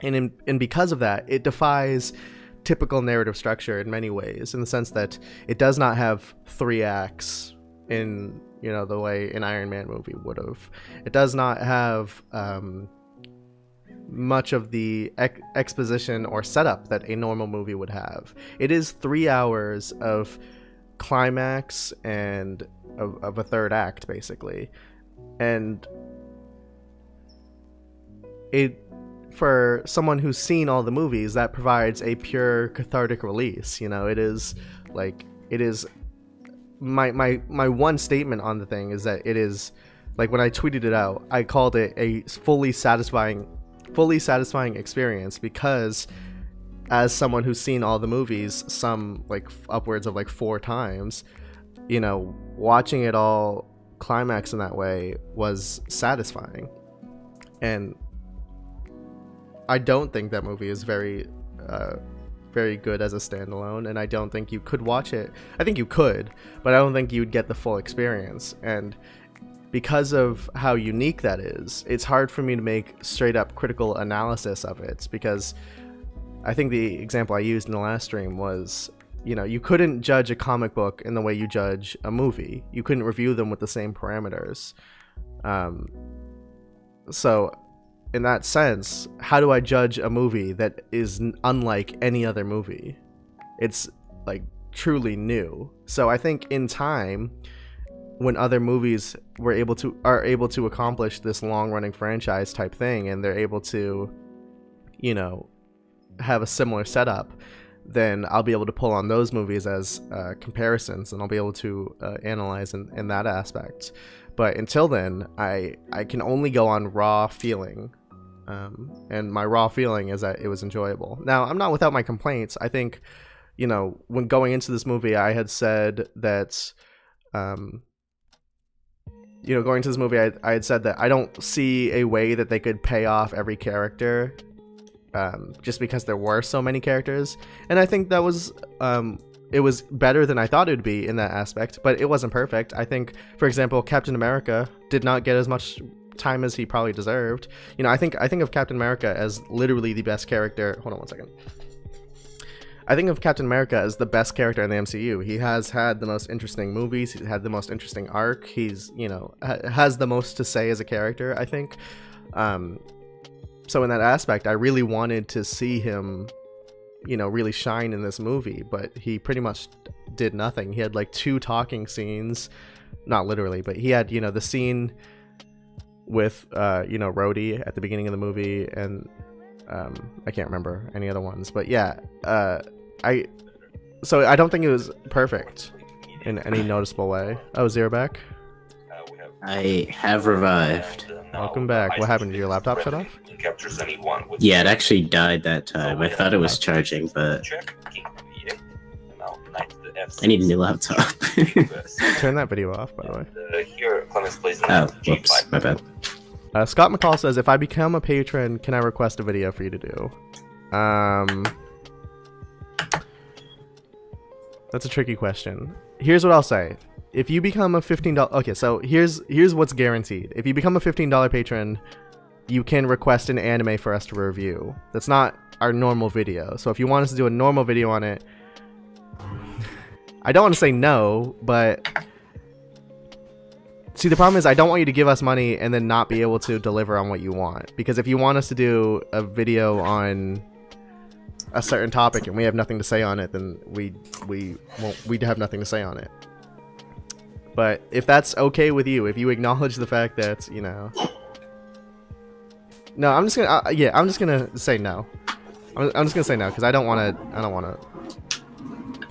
And because of that, it defies typical narrative structure in many ways, in the sense that it does not have 3 acts in, you know, the way an Iron Man movie would have. It does not have much of the exposition or setup that a normal movie would have. It is 3 hours of climax and of a third act, basically. And it, for someone who's seen all the movies, that provides a pure cathartic release. You know, it is like, it is my one statement on the thing is that it is, like, when I tweeted it out, I called it a fully satisfying experience, because as someone who's seen all the movies, some like upwards of like 4 times, you know, watching it all climax in that way was satisfying. And I don't think that movie is very good as a standalone, and I don't think you could watch it. I think you could, but I don't think you'd get the full experience. And because of how unique that is, it's hard for me to make straight up critical analysis of it, because I think the example I used in the last stream was, you know, you couldn't judge a comic book in the way you judge a movie. You couldn't review them with the same parameters. So in that sense, how do I judge a movie that is unlike any other movie? It's like truly new. So I think in time, when other movies are able to accomplish this long running franchise type thing, and they're able to, you know, have a similar setup, then I'll be able to pull on those movies as comparisons, and I'll be able to analyze in that aspect. But until then, I can only go on raw feeling, and my raw feeling is that it was enjoyable. Now, I'm not without my complaints. I think, you know, when going into this movie, I had said that, you know, going to this movie, I had said that I don't see a way that they could pay off every character, just because there were so many characters. And I think that was, it was better than I thought it would be in that aspect, but it wasn't perfect. I think, for example, Captain America did not get as much time as he probably deserved. You know, I think of Captain America as literally the best character. Hold on one second. I think of Captain America as the best character in the MCU. He has had the most interesting movies. He's had the most interesting arc. He's, you know, has the most to say as a character, I think. So in that aspect, I really wanted to see him, you know, really shine in this movie, but he pretty much did nothing. He had like 2 talking scenes, not literally, but he had, you know, the scene with, you know, Rhodey at the beginning of the movie, and I can't remember any other ones, but yeah, so I don't think it was perfect in any noticeable way. Oh, Zero back? I have revived. Welcome back. What happened? Did your laptop shut off? Yeah, it actually died that time. I thought it was charging, but I need a new laptop. Turn that video off, by the way. Oh, whoops, my bad. Scott McCall says, if I become a patron, can I request a video for you to do? That's a tricky question. Here's what I'll say. If you become a $15... Okay, so here's what's guaranteed. If you become a $15 patron, you can request an anime for us to review. That's not our normal video. So if you want us to do a normal video on it... I don't want to say no, but... See, the problem is I don't want you to give us money and then not be able to deliver on what you want. Because if you want us to do a video on a certain topic and we have nothing to say on it, then we'd have nothing to say on it. But if that's okay with you, if you acknowledge the fact that, you know... No, I'm just gonna... yeah, I'm just gonna say no. I'm just gonna say no, because I don't want to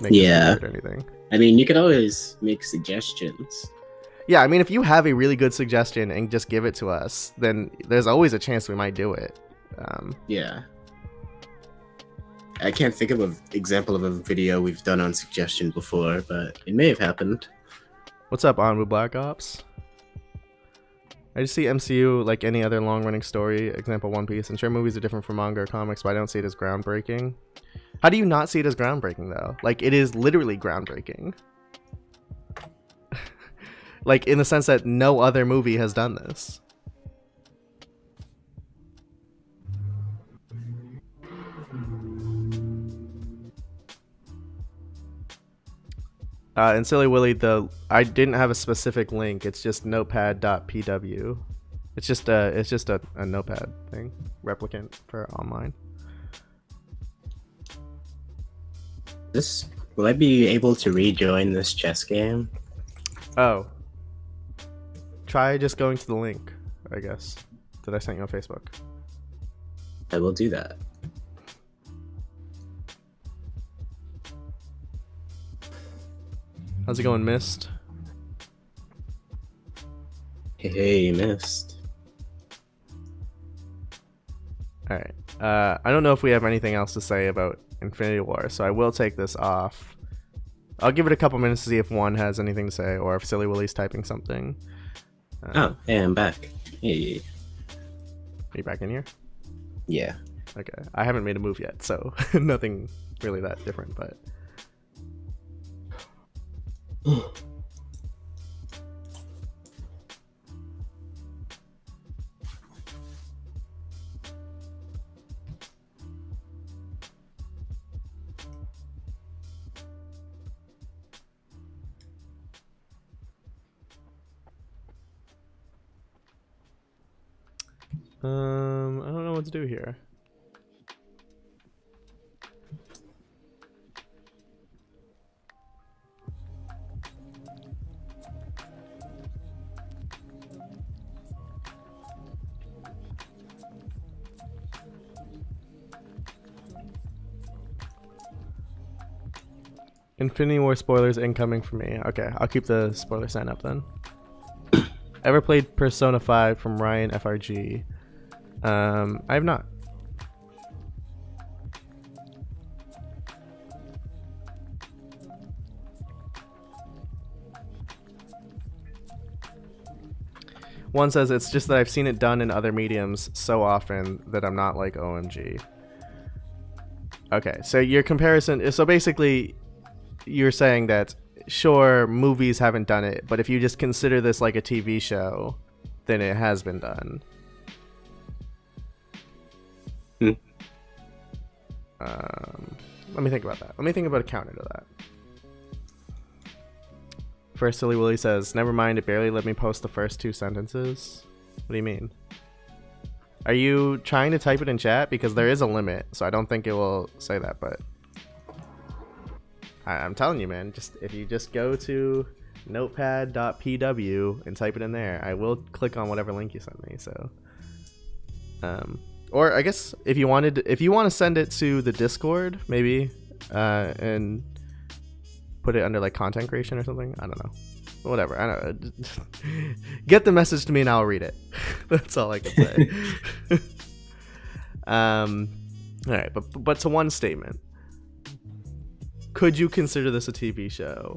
make this weird or anything. I mean, you could always make suggestions. Yeah, I mean, if you have a really good suggestion and just give it to us, then there's always a chance we might do it. Yeah. I can't think of an example of a video we've done on suggestion before, but it may have happened. What's up, Onwu Black Ops? I just see MCU like any other long-running story, example One Piece, and sure, movies are different from manga or comics, but I don't see it as groundbreaking. How do you not see it as groundbreaking, though? Like, it is literally groundbreaking. Like, in the sense that no other movie has done this. And Silly Willy, I didn't have a specific link. It's just notepad.pw. It's just a notepad thing, replicant for online. Will I be able to rejoin this chess game? Oh. Try just going to the link, I guess, that I sent you on Facebook. I will do that. How's it going, Mist? Hey, Mist. Alright. I don't know if we have anything else to say about Infinity War, so I will take this off. I'll give it a couple minutes to see if one has anything to say or if Silly Willie's typing something. Oh, hey, I'm back. Hey. Are you back in here? Yeah. Okay. I haven't made a move yet, so nothing really that different, but... I don't know what to do here. Infinity War spoilers incoming for me. Okay, I'll keep the spoiler sign up then. Ever played Persona 5 from Ryan FRG? I have not. One says it's just that I've seen it done in other mediums so often that I'm not like OMG. Okay, so your comparison, so basically you're saying that sure, movies haven't done it, but if you just consider this like a TV show, then it has been done. Let me think about that. Let me think about a counter to that. First, Silly Willy says, never mind, it barely let me post the first 2 sentences. What do you mean? Are you trying to type it in chat? Because there is a limit, so I don't think it will say that, but... I'm telling you, man, just if you just go to notepad.pw and type it in there, I will click on whatever link you sent me, so... or I guess if you want to send it to the Discord, maybe, and put it under like content creation or something. I don't know. Whatever. I don't know. Get the message to me and I'll read it. That's all I can say. All right, but to one statement. Could you consider this a TV show?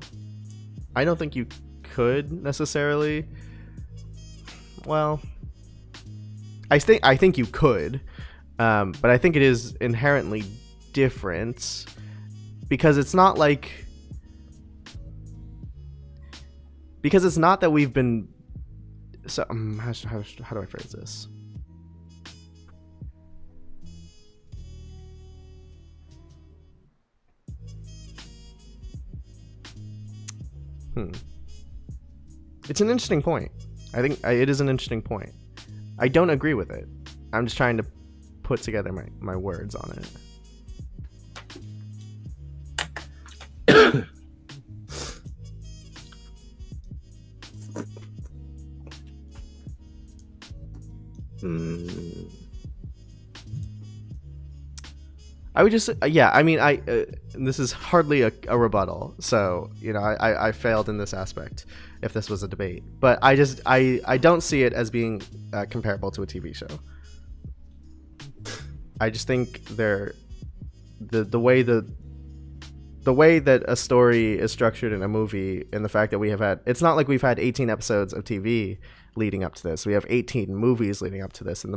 I don't think you could necessarily. Well, I think you could, but I think it is inherently different because it's not like it's not that we've been so how do I phrase this? It's an interesting point. I think it is an interesting point. I don't agree with it. I'm just trying to put together my words on it. I would just, yeah, I mean, this is hardly a rebuttal, so, you know, I failed in this aspect if this was a debate, but I don't see it as being comparable to a TV show. I just think the way that a story is structured in a movie, and the fact that it's not like we've had 18 episodes of TV leading up to this. We have 18 movies leading up to this, and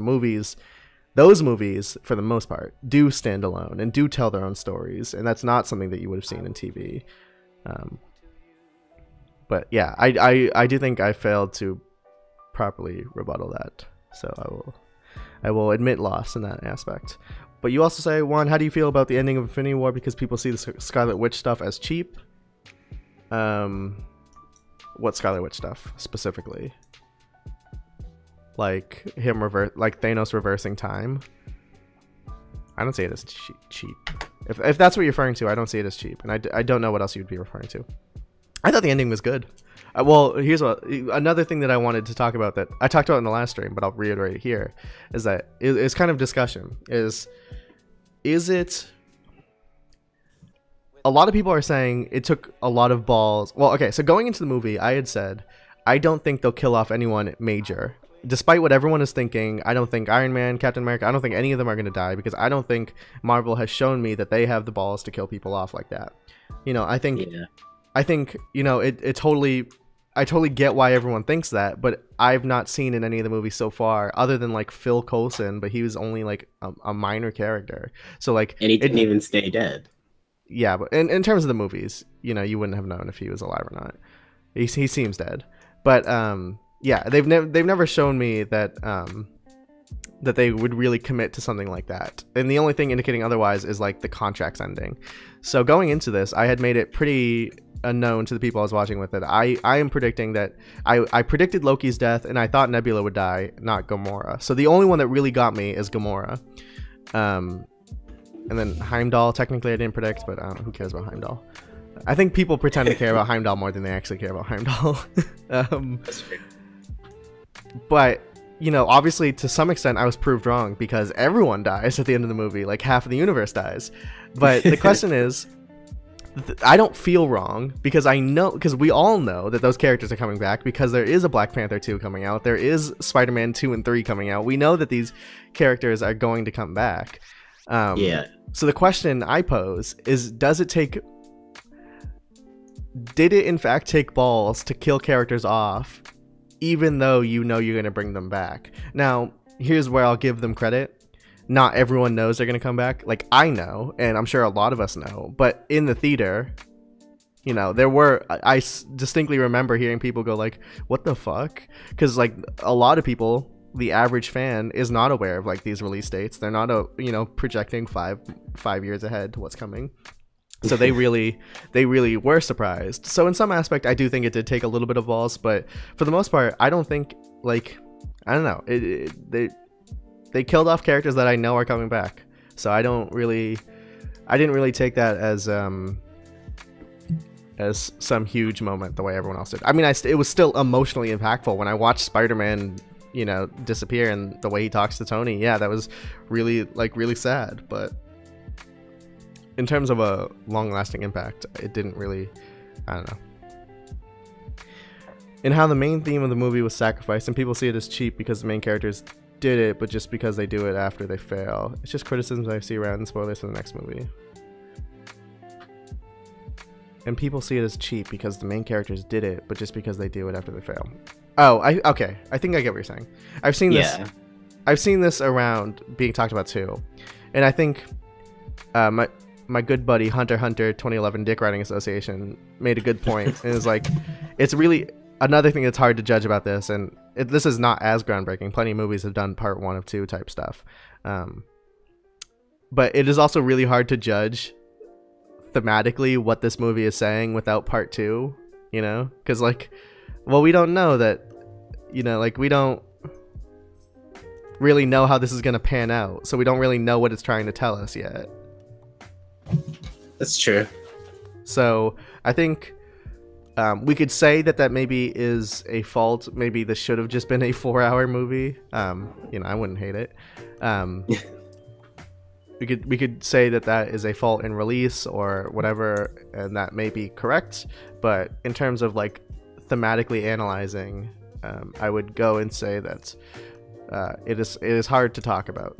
those movies, for the most part, do stand alone and do tell their own stories, and that's not something that you would have seen in TV. But yeah, I do think I failed to properly rebuttal that, so I will admit loss in that aspect. But you also say, Juan, how do you feel about the ending of Infinity War because people see the Scarlet Witch stuff as cheap? What Scarlet Witch stuff specifically? Like like Thanos reversing time. I don't see it as cheap. If that's what you're referring to, I don't see it as cheap, and I don't know what else you'd be referring to. I thought the ending was good. Well, here's another thing that I wanted to talk about that I talked about in the last stream, but I'll reiterate it here, is that it's kind of discussion. Is it? A lot of people are saying it took a lot of balls. Well, okay, so going into the movie, I had said I don't think they'll kill off anyone major. Despite what everyone is thinking, I don't think Iron Man, Captain America, I don't think any of them are going to die because I don't think Marvel has shown me that they have the balls to kill people off like that. You know, I think I think, you know, it totally, I totally get why everyone thinks that, but I've not seen in any of the movies so far, other than like Phil Coulson, but he was only like a minor character. So like And he it, didn't even stay dead. yeah, but in terms of the movies, you know, you wouldn't have known if he was alive or not. He seems dead, but yeah, they've never shown me that that they would really commit to something like that. And the only thing indicating otherwise is like the contract's ending. So going into this, I had made it pretty unknown to the people I was watching with it. I am predicting that I predicted Loki's death, and I thought Nebula would die, not Gamora. So the only one that really got me is Gamora. And then Heimdall, technically I didn't predict, but who cares about Heimdall? I think people pretend to care about Heimdall more than they actually care about Heimdall. That's true. But, you know, obviously to some extent I was proved wrong, because everyone dies at the end of the movie. Like half of the universe dies. But the question is, I don't feel wrong, because I know, because we all know that those characters are coming back, because there is a Black Panther 2 coming out. There is Spider-Man 2 and 3 coming out. We know that these characters are going to come back. Yeah. So the question I pose is, did it in fact take balls to kill characters off, even though you know you're going to bring them back? Now, here's where I'll give them credit. Not everyone knows they're going to come back. Like, I know, and I'm sure a lot of us know, but in the theater, you know, I distinctly remember hearing people go like, what the fuck? Because like a lot of people, the average fan, is not aware of like these release dates. They're not projecting five years ahead to what's coming. So they really were surprised. So in some aspect, I do think it did take a little bit of balls, but for the most part, I don't think, like, I don't know, they killed off characters that I know are coming back. So I didn't really take that as some huge moment the way everyone else did. I mean, it was still emotionally impactful when I watched Spider-Man, you know, disappear, and the way he talks to Tony. Yeah, that was really sad, but in terms of a long-lasting impact, it didn't really, I don't know. And how the main theme of the movie was sacrifice, and people see it as cheap because the main characters did it, but just because they do it after they fail. It's just criticisms I see around, and spoilers for the next movie. And people see it as cheap because the main characters did it, but just because they do it after they fail. Oh, okay. I think I get what you're saying. I've seen this around being talked about too, and I think my good buddy Hunter 2011 Dick Riding Association made a good point, and it's like, it's really another thing that's hard to judge about this, and this is not as groundbreaking. Plenty of movies have done part 1 of 2 type stuff, but it is also really hard to judge thematically what this movie is saying without part 2, you know, because like, well, we don't know that, you know, like we don't really know how this is going to pan out, so we don't really know what it's trying to tell us yet. That's true. So I think we could say that maybe is a fault. Maybe this should have just been a 4-hour movie. You know, I wouldn't hate it. We could say that is a fault in release or whatever, and that may be correct. But in terms of like thematically analyzing, I would go and say that it is hard to talk about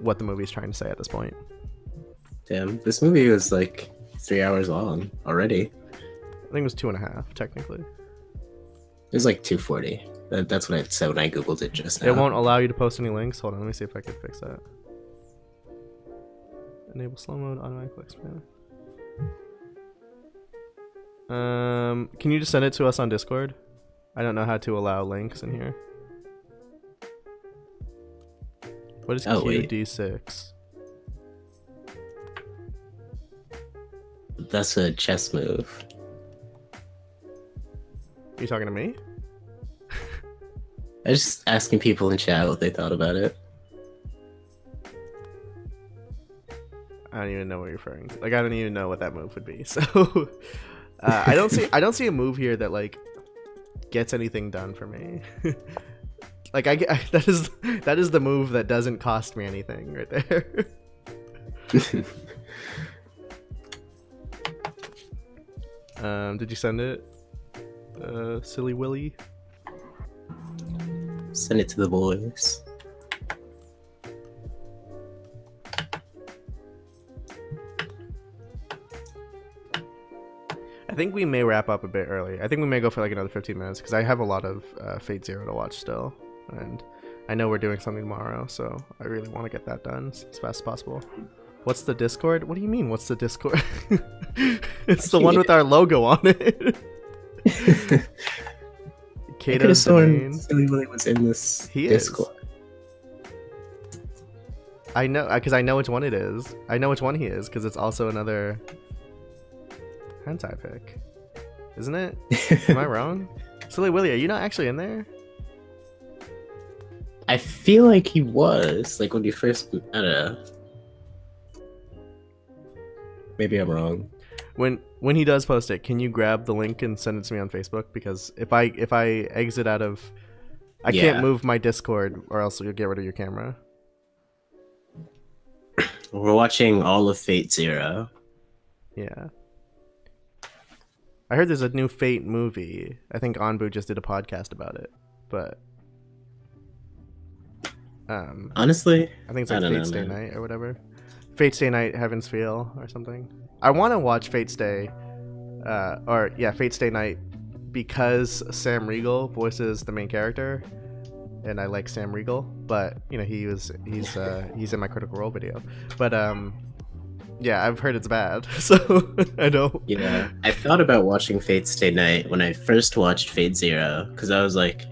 what the movie is trying to say at this point. Damn, this movie was like 3 hours long already. I think it was 2.5 technically. It was like 240. That's what it said when I googled it just now. It won't allow you to post any links. Hold on, let me see if I can fix that. Enable slow mode, automatic expand. Can you just send it to us on Discord? I don't know how to allow links in here. What is QD6? That's a chess move. Are you talking to me? I was just asking people in chat what they thought about it. I don't even know what you're referring to. Like, I don't even know what that move would be. So I don't see a move here that like gets anything done for me. Like that is the move that doesn't cost me anything right there. Did you send it? Silly Willy? Send it to the boys. think we may wrap up a bit early. I think we may go for like another 15 minutes because I have a lot of Fate Zero to watch still, and I know we're doing something tomorrow, so I really want to get that done as fast as possible. What's the Discord? What do you mean? What's the Discord? It's the one with our logo on it. Kato's domain. Silly Willy was in this Discord. I know, because I know which one it is. I know which one he is because it's also another hentai pic, isn't it? Am I wrong? Silly Willy, are you not actually in there? I feel like he was, like when you first. I don't know. Maybe I'm wrong. When he does post it, can you grab the link and send it to me on Facebook? Because if I exit out of, I can't move my Discord, or else you'll get rid of your camera. We're watching all of Fate Zero. Yeah. I heard there's a new Fate movie. I think Anbu just did a podcast about it, but honestly, I think it's like Fate Stay Night or whatever. Fate Stay Night, Heaven's Feel or something. I want to watch Fate Stay, Fate Stay Night because Sam Riegel voices the main character, and I like Sam Riegel. But you know he's in my Critical Role video. But yeah, I've heard it's bad, so I don't. Yeah, I thought about watching Fate Stay Night when I first watched Fate Zero because I was like,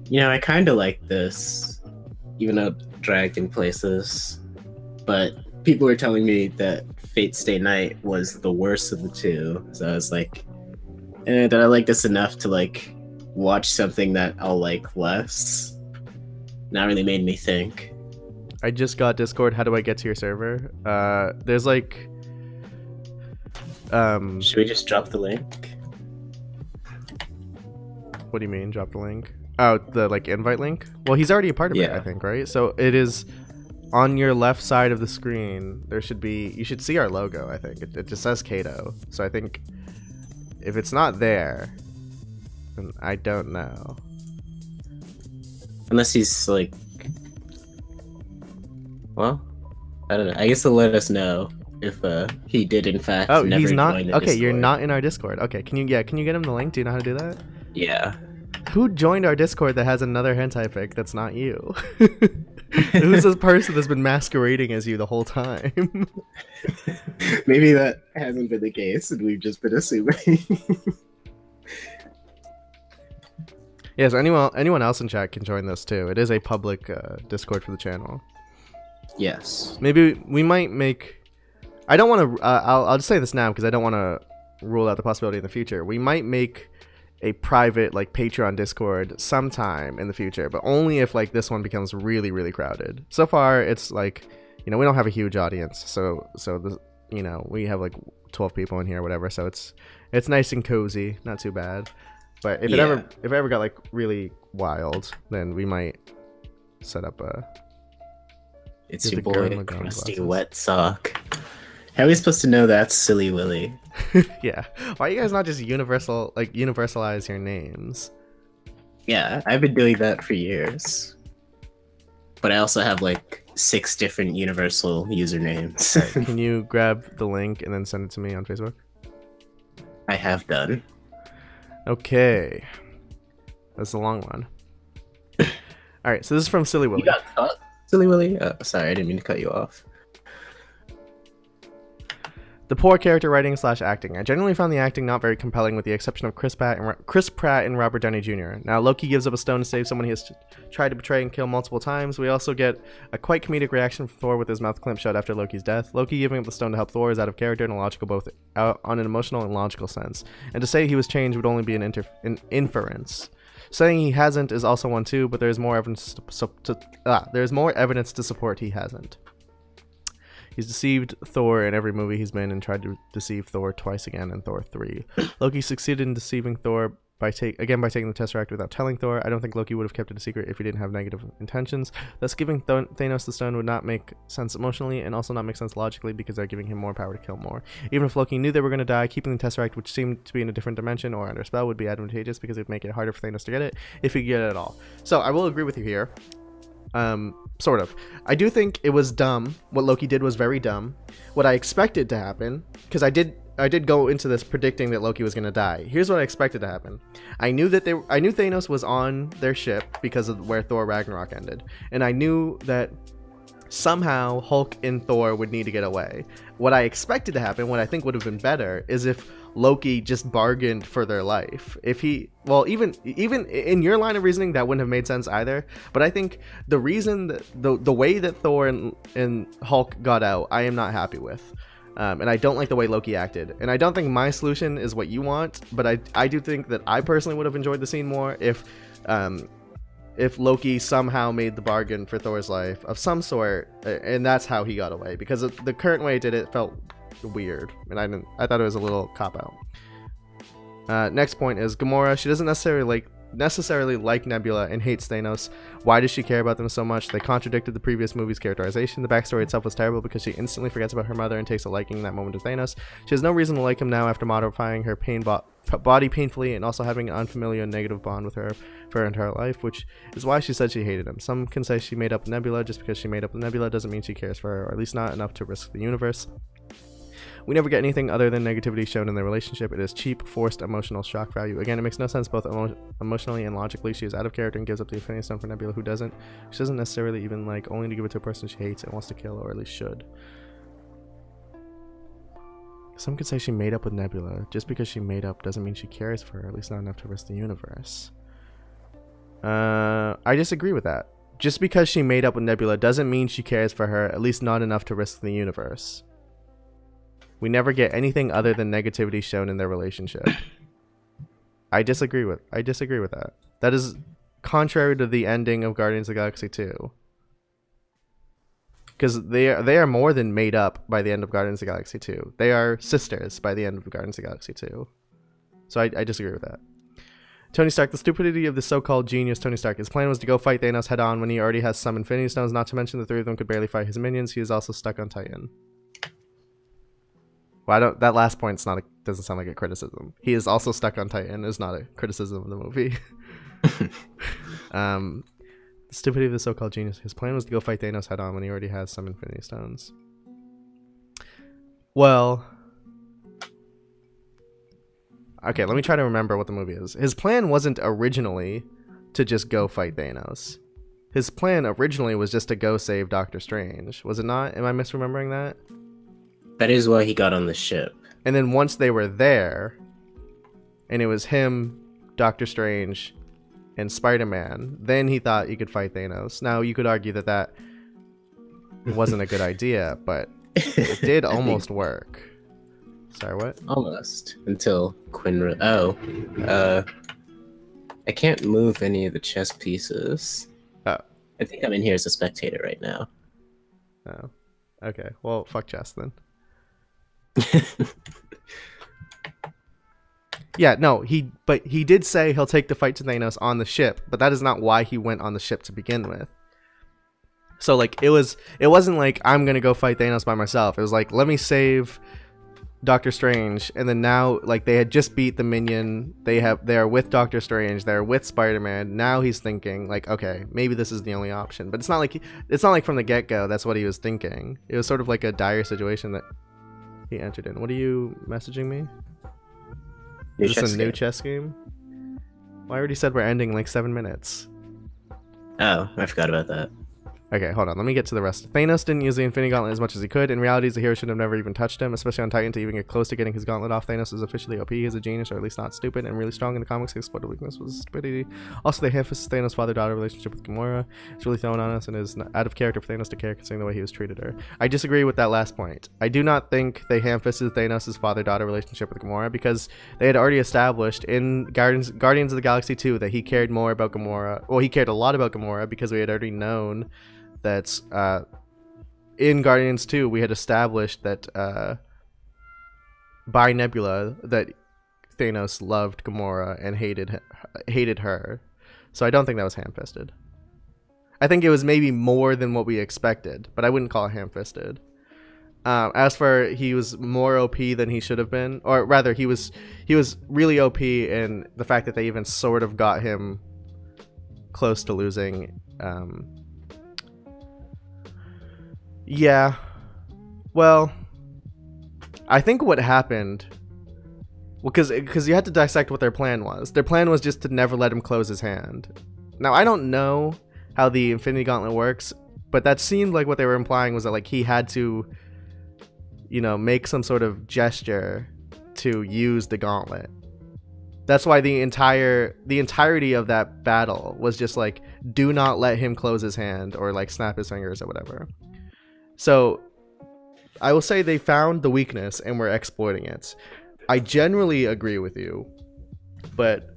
I kind of like this, even though dragged in places, but people were telling me that Fate Stay Night was the worst of the two, so I was like, that I like this enough to like watch something that I'll like less. That really made me think. I just got Discord. How do I get to your server? There's like should we just drop the link? What do you mean drop the link? Oh, the like invite link? Well, he's already a part of it, I think, right? So it is on your left side of the screen. There should be, you should see our logo. I think it just says Kato. So I think if it's not there, then I don't know. Unless he's like, well, I don't know. I guess he'll let us know if he did in fact. Oh, he's not. Join the okay, Discord. You're not in our Discord. Okay, can you get him the link? Do you know how to do that? Yeah. Who joined our Discord that has another hentai pic that's not you? Who's this person that's been masquerading as you the whole time? Maybe that hasn't been the case, and we've just been assuming. Yes, anyone else in chat can join this too. It is a public Discord for the channel. Yes. Maybe we might make. I don't want to. I'll just say this now because I don't want to rule out the possibility in the future. We might make a private like Patreon Discord sometime in the future, but only if like this one becomes really, really crowded. So far, it's like, we don't have a huge audience, so the, we have like 12 people in here or whatever, so it's nice and cozy, not too bad. But if it ever got like really wild, then we might set up a. It's your boy, Crusty Wet Sock. How are we supposed to know that's Silly Willy? Yeah. Why are you guys not just universalize your names? Yeah, I've been doing that for years. But I also have like 6 different universal usernames. Right, can you grab the link and then send it to me on Facebook? I have done. Okay. That's a long one. Alright, so this is from Silly Willy. You got cut, Silly Willy? Sorry, I didn't mean to cut you off. The poor character writing / acting. I generally found the acting not very compelling with the exception of Chris Pratt and Robert Downey Jr. Now, Loki gives up a stone to save someone he has tried to betray and kill multiple times. We also get a quite comedic reaction from Thor with his mouth clamped shut after Loki's death. Loki giving up the stone to help Thor is out of character and illogical both on an emotional and logical sense. And to say he was changed would only be an inference. Saying he hasn't is also one too, but there's more evidence to support he hasn't. He's deceived Thor in every movie he's been and tried to deceive Thor twice again in Thor 3. Loki succeeded in deceiving Thor by taking the Tesseract without telling Thor. I don't think Loki would have kept it a secret if he didn't have negative intentions. Thus, giving Thanos the stone would not make sense emotionally and also not make sense logically because they're giving him more power to kill more. Even if Loki knew they were going to die, keeping the Tesseract, which seemed to be in a different dimension or under spell, would be advantageous because it would make it harder for Thanos to get it if he could get it at all. So, I will agree with you here. Sort of. I do think it was dumb. What Loki did was very dumb. What I expected to happen, because I did did go into this predicting that Loki was going to die. Here's what I expected to happen. I knew Thanos was on their ship because of where Thor Ragnarok ended, and I knew that somehow Hulk and Thor would need to get away. What I expected to happen, what I think would have been better, is if Loki just bargained for their life. If he, well, even in your line of reasoning, that wouldn't have made sense either. But I think the reason that the way that Thor and Hulk got out, I am not happy with. And I don't like the way Loki acted. And I don't think my solution is what you want, but I do think that I personally would have enjoyed the scene more if Loki somehow made the bargain for Thor's life of some sort, and that's how he got away. Because the current way it did it felt weird, and I thought it was a little cop-out. Next point is Gamora. She doesn't necessarily like Nebula and hates Thanos. Why does she care about them so much? They contradicted the previous movie's characterization. The backstory itself was terrible because she instantly forgets about her mother and takes a liking in that moment to Thanos. She has no reason to like him now after modifying her body painfully and also having an unfamiliar negative bond with her for her entire life, which is why she said she hated him. Some can say she made up with Nebula. Just because she made up with Nebula doesn't mean she cares for her, or at least not enough to risk the universe. We never get anything other than negativity shown in their relationship. It is cheap, forced emotional shock value. Again, it makes no sense both emotionally and logically. She is out of character and gives up the Infinity Stone for Nebula, who doesn't. She doesn't necessarily even like, only to give it to a person she hates and wants to kill, or at least should. Some could say she made up with Nebula. Just because she made up doesn't mean she cares for her, at least not enough to risk the universe. I disagree with that. Just because she made up with Nebula doesn't mean she cares for her, at least not enough to risk the universe. We never get anything other than negativity shown in their relationship. I disagree with that. That is contrary to the ending of Guardians of the Galaxy 2. Because they are more than made up by the end of Guardians of the Galaxy 2. They are sisters by the end of Guardians of the Galaxy 2. So I disagree with that. Tony Stark, the stupidity of the so-called genius Tony Stark. His plan was to go fight Thanos head-on when he already has some Infinity Stones, not to mention the three of them could barely fight his minions. He is also stuck on Titan. Well, that last point doesn't sound like a criticism. He is also stuck on Titan is not a criticism of the movie. The stupidity of the so-called genius. His plan was to go fight Thanos head-on when he already has some Infinity Stones. Well, okay, let me try to remember what the movie is. His plan wasn't originally to just go fight Thanos. His plan originally was just to go save Doctor Strange. Was it not? Am I misremembering that? That is why he got on the ship. And then once they were there, and it was him, Doctor Strange, and Spider-Man, then he thought he could fight Thanos. Now, you could argue that wasn't a good idea, but it did almost work. Sorry, what? Almost. Until Quinn... I can't move any of the chess pieces. Oh. I think I'm in here as a spectator right now. Oh. Okay, well, fuck chess then. Yeah, no, he did say he'll take the fight to Thanos on the ship, but that is not why he went on the ship to begin with. So like it wasn't like I'm gonna go fight Thanos by myself. It was like, let me save Doctor Strange, and then now like they had just beat the minion. They are with Doctor Strange, they're with Spider-Man. Now he's thinking like, okay, maybe this is the only option. But it's not like from the get-go that's what he was thinking. It was sort of like a dire situation that he entered in. What are you messaging me? Is this a new chess game? Well, I already said we're ending in like 7 minutes. Oh, I forgot about that. Okay, hold on. Let me get to the rest. Thanos didn't use the Infinity Gauntlet as much as he could. In reality, the hero should have never even touched him, especially on Titan. To even get close to getting his gauntlet off, Thanos is officially OP. He's a genius, or at least not stupid, and really strong in the comics. His exploited weakness was stupidity. Also, they ham-fisted Thanos' father-daughter relationship with Gamora. It's really thrown on us and is out of character for Thanos to care, considering the way he was treated her. I disagree with that last point. I do not think they ham-fisted Thanos' father-daughter relationship with Gamora, because they had already established in Guardians of the Galaxy 2 that he cared more about Gamora. Well, he cared a lot about Gamora because we had already known that in Guardians 2 we had established that by Nebula that Thanos loved Gamora and hated her. So I don't think that was ham-fisted. I think it was maybe more than what we expected, but I wouldn't call it ham-fisted. As for he was more OP than he should have been, or rather he was really OP, and the fact that they even sort of got him close to losing. Yeah, well, I think what happened, well, because you had to dissect what their plan was. Their plan was just to never let him close his hand. Now, I don't know how the Infinity Gauntlet works, but that seemed like what they were implying was that like he had to, you know, make some sort of gesture to use the gauntlet. That's why the entirety of that battle was just like, do not let him close his hand or like snap his fingers or whatever. So I will say they found the weakness and were exploiting it. I generally agree with you, but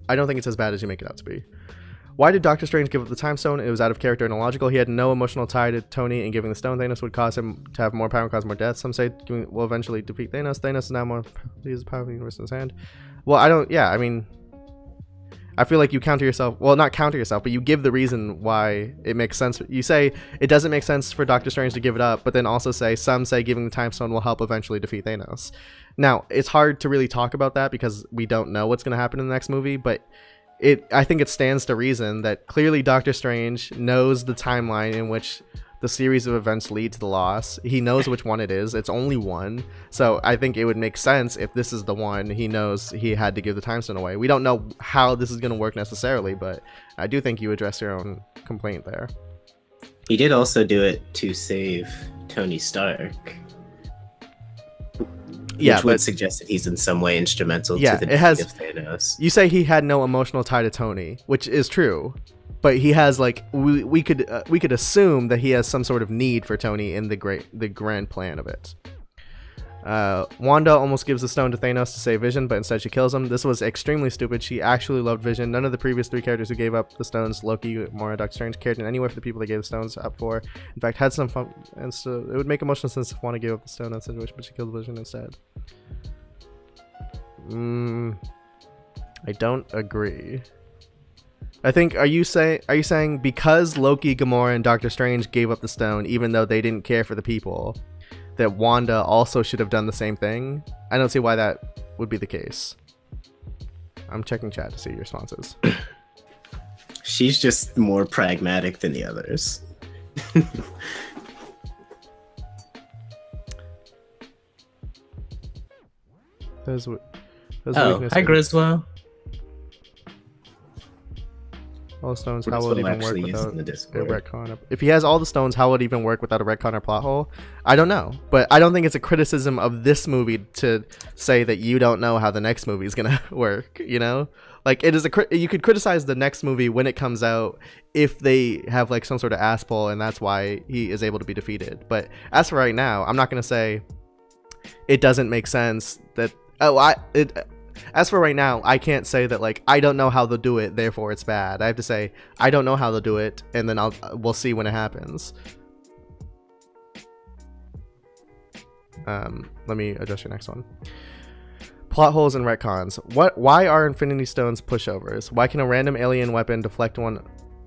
I don't think it's as bad as you make it out to be. Why did Doctor Strange give up the Time Stone? It was out of character and illogical. He had no emotional tie to Tony, and giving the stone Thanos would cause him to have more power and cause more death. Some say will eventually defeat Thanos. Thanos is now more uses the power of the universe in his hand. Well, I mean, I feel like you counter yourself. Well, not counter yourself, but you give the reason why it makes sense. You say it doesn't make sense for Doctor Strange to give it up, but then also say some say giving the Time Stone will help eventually defeat Thanos. Now, it's hard to really talk about that because we don't know what's going to happen in the next movie, but I think it stands to reason that clearly Doctor Strange knows the timeline in which the series of events lead to the loss. He knows which one it is. It's only one. So I think it would make sense if this is the one. He knows he had to give the Time Stone away. We don't know how this is going to work necessarily, but I do think you address your own complaint there. He did also do it to save Tony Stark. Yeah, which would suggest that he's in some way instrumental to the defeat of Thanos. You say he had no emotional tie to Tony, which is true, but he has like we could assume that he has some sort of need for Tony in the grand plan of it. Wanda almost gives the stone to Thanos to save Vision, but instead she kills him. This was extremely stupid. She actually loved Vision. None of the previous 3 characters who gave up the stones, Loki, Gamora, Doctor Strange, cared in any way for the people they gave the stones up for. In fact, had some fun, and so it would make emotional sense if Wanda gave up the stone in that situation, but she killed Vision instead. I don't agree. I think are you saying because Loki, Gamora, and Doctor Strange gave up the stone, even though they didn't care for the people, that Wanda also should have done the same thing? I don't see why that would be the case. I'm checking chat to see your responses. She's just more pragmatic than the others. Hi Griswold. All the stones, how will it even work without a retcon? If he has all the stones, how would it even work without a retcon or plot hole? I don't know, but I don't think it's a criticism of this movie to say that you don't know how the next movie is gonna work. You know, like it is you could criticize the next movie when it comes out if they have like some sort of ass pull, and that's why he is able to be defeated. But as for right now, I'm not gonna say it doesn't make sense that as for right now, I can't say that like I don't know how they'll do it, therefore it's bad. I have to say I don't know how they'll do it, and then we'll see when it happens. Let me address your next one. Plot holes and retcons. Why are Infinity Stones pushovers? Why can a random alien weapon deflect one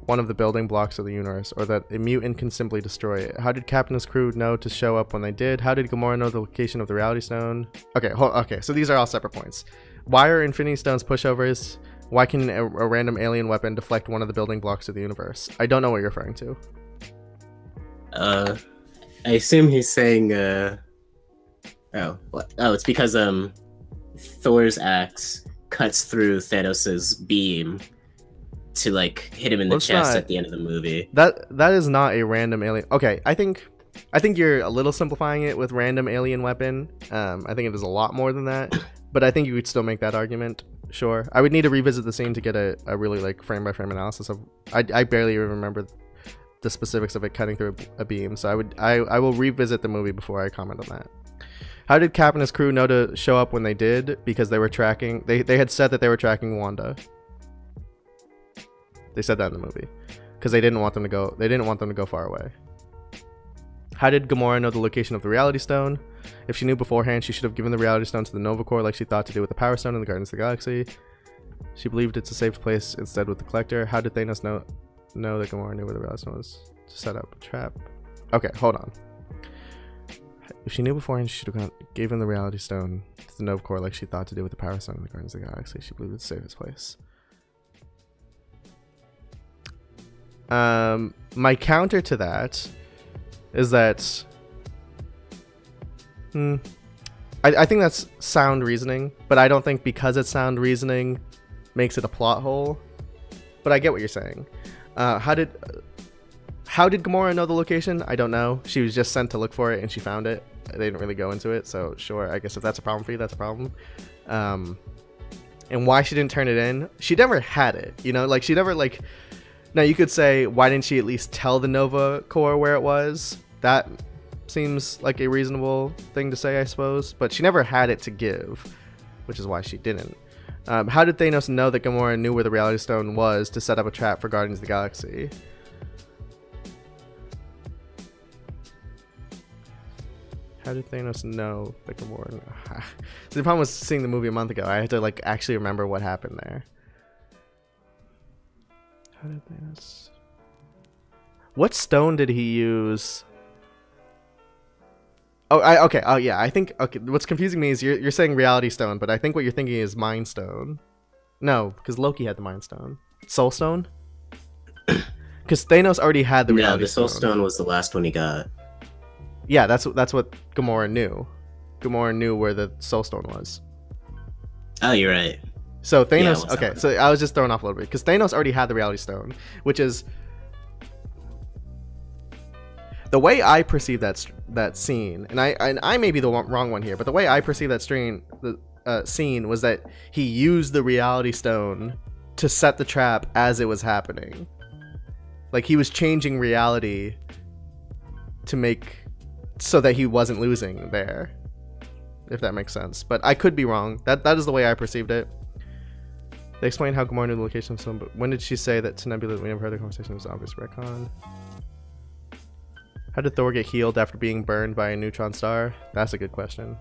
of the building blocks of the universe, or that a mutant can simply destroy it? How did Cap and his crew know to show up when they did? How did Gamora know the location of the Reality Stone? Okay, so these are all separate points. Why are Infinity Stones pushovers? Why can a random alien weapon deflect one of the building blocks of the universe? I don't know what you're referring to. I assume he's saying, it's because, Thor's axe cuts through Thanos' beam to, like, hit him in the chest at the end of the movie. That is not a random alien. Okay, I think you're a little simplifying it with random alien weapon. I think it is a lot more than that. But I think you could still make that argument. Sure. I would need to revisit the scene to get a really like frame by frame analysis of. I barely even remember the specifics of it cutting through a beam. So I will revisit the movie before I comment on that. How did Cap and his crew know to show up when they did? Because they were tracking. They had said that they were tracking Wanda. They said that in the movie because they didn't want them to go. They didn't want them to go far away. How did Gamora know the location of the Reality Stone? If she knew beforehand, she should have given the Reality Stone to the Nova Corps like she thought to do with the Power Stone in the Guardians of the Galaxy. She believed it's a safe place instead with the Collector. How did Thanos know that Gamora knew where the Reality Stone was to set up a trap? Okay, hold on. If she knew beforehand, she should have given the Reality Stone to the Nova Corps like she thought to do with the Power Stone in the Guardians of the Galaxy. She believed it's the safest place. My counter to that is that I think that's sound reasoning, but I don't think because it's sound reasoning makes it a plot hole. But I get what you're saying. How did Gamora know the location? I don't know. She was just sent to look for it, and she found it. They didn't really go into it, so sure. I guess if that's a problem for you, that's a problem. And why she didn't turn it in? She never had it, you know. Like she never like. Now you could say, why didn't she at least tell the Nova Corps where it was? That seems like a reasonable thing to say, I suppose. But she never had it to give, which is why she didn't. How did Thanos know that Gamora knew where the Reality Stone was to set up a trap for Guardians of the Galaxy? How did Thanos know that Gamora... So the problem was seeing the movie a month ago. I had to like actually remember what happened there. How did Thanos... What stone did he use? Oh, okay. Oh, yeah. I think... Okay, what's confusing me is you're saying Reality Stone, but I think what you're thinking is Mind Stone. No, because Loki had the Mind Stone. Soul Stone? Because Thanos already had the Reality Stone. Yeah, the Soul Stone was the last one he got. Yeah, that's what Gamora knew. Gamora knew where the Soul Stone was. Oh, you're right. So Thanos... Yeah, okay, so I was just thrown off a little bit. Because Thanos already had the Reality Stone, which is... The way I perceive that scene, and I may be the wrong one here, but the way I perceive that scene was that he used the Reality Stone to set the trap as it was happening. Like he was changing reality to make so that he wasn't losing there, if that makes sense. But I could be wrong. That is the way I perceived it. They explained how Gamora knew the location of some, but when did she say that to Nebula? We never heard the conversation. It was obvious retcon. How did Thor get healed after being burned by a neutron star? That's a good question.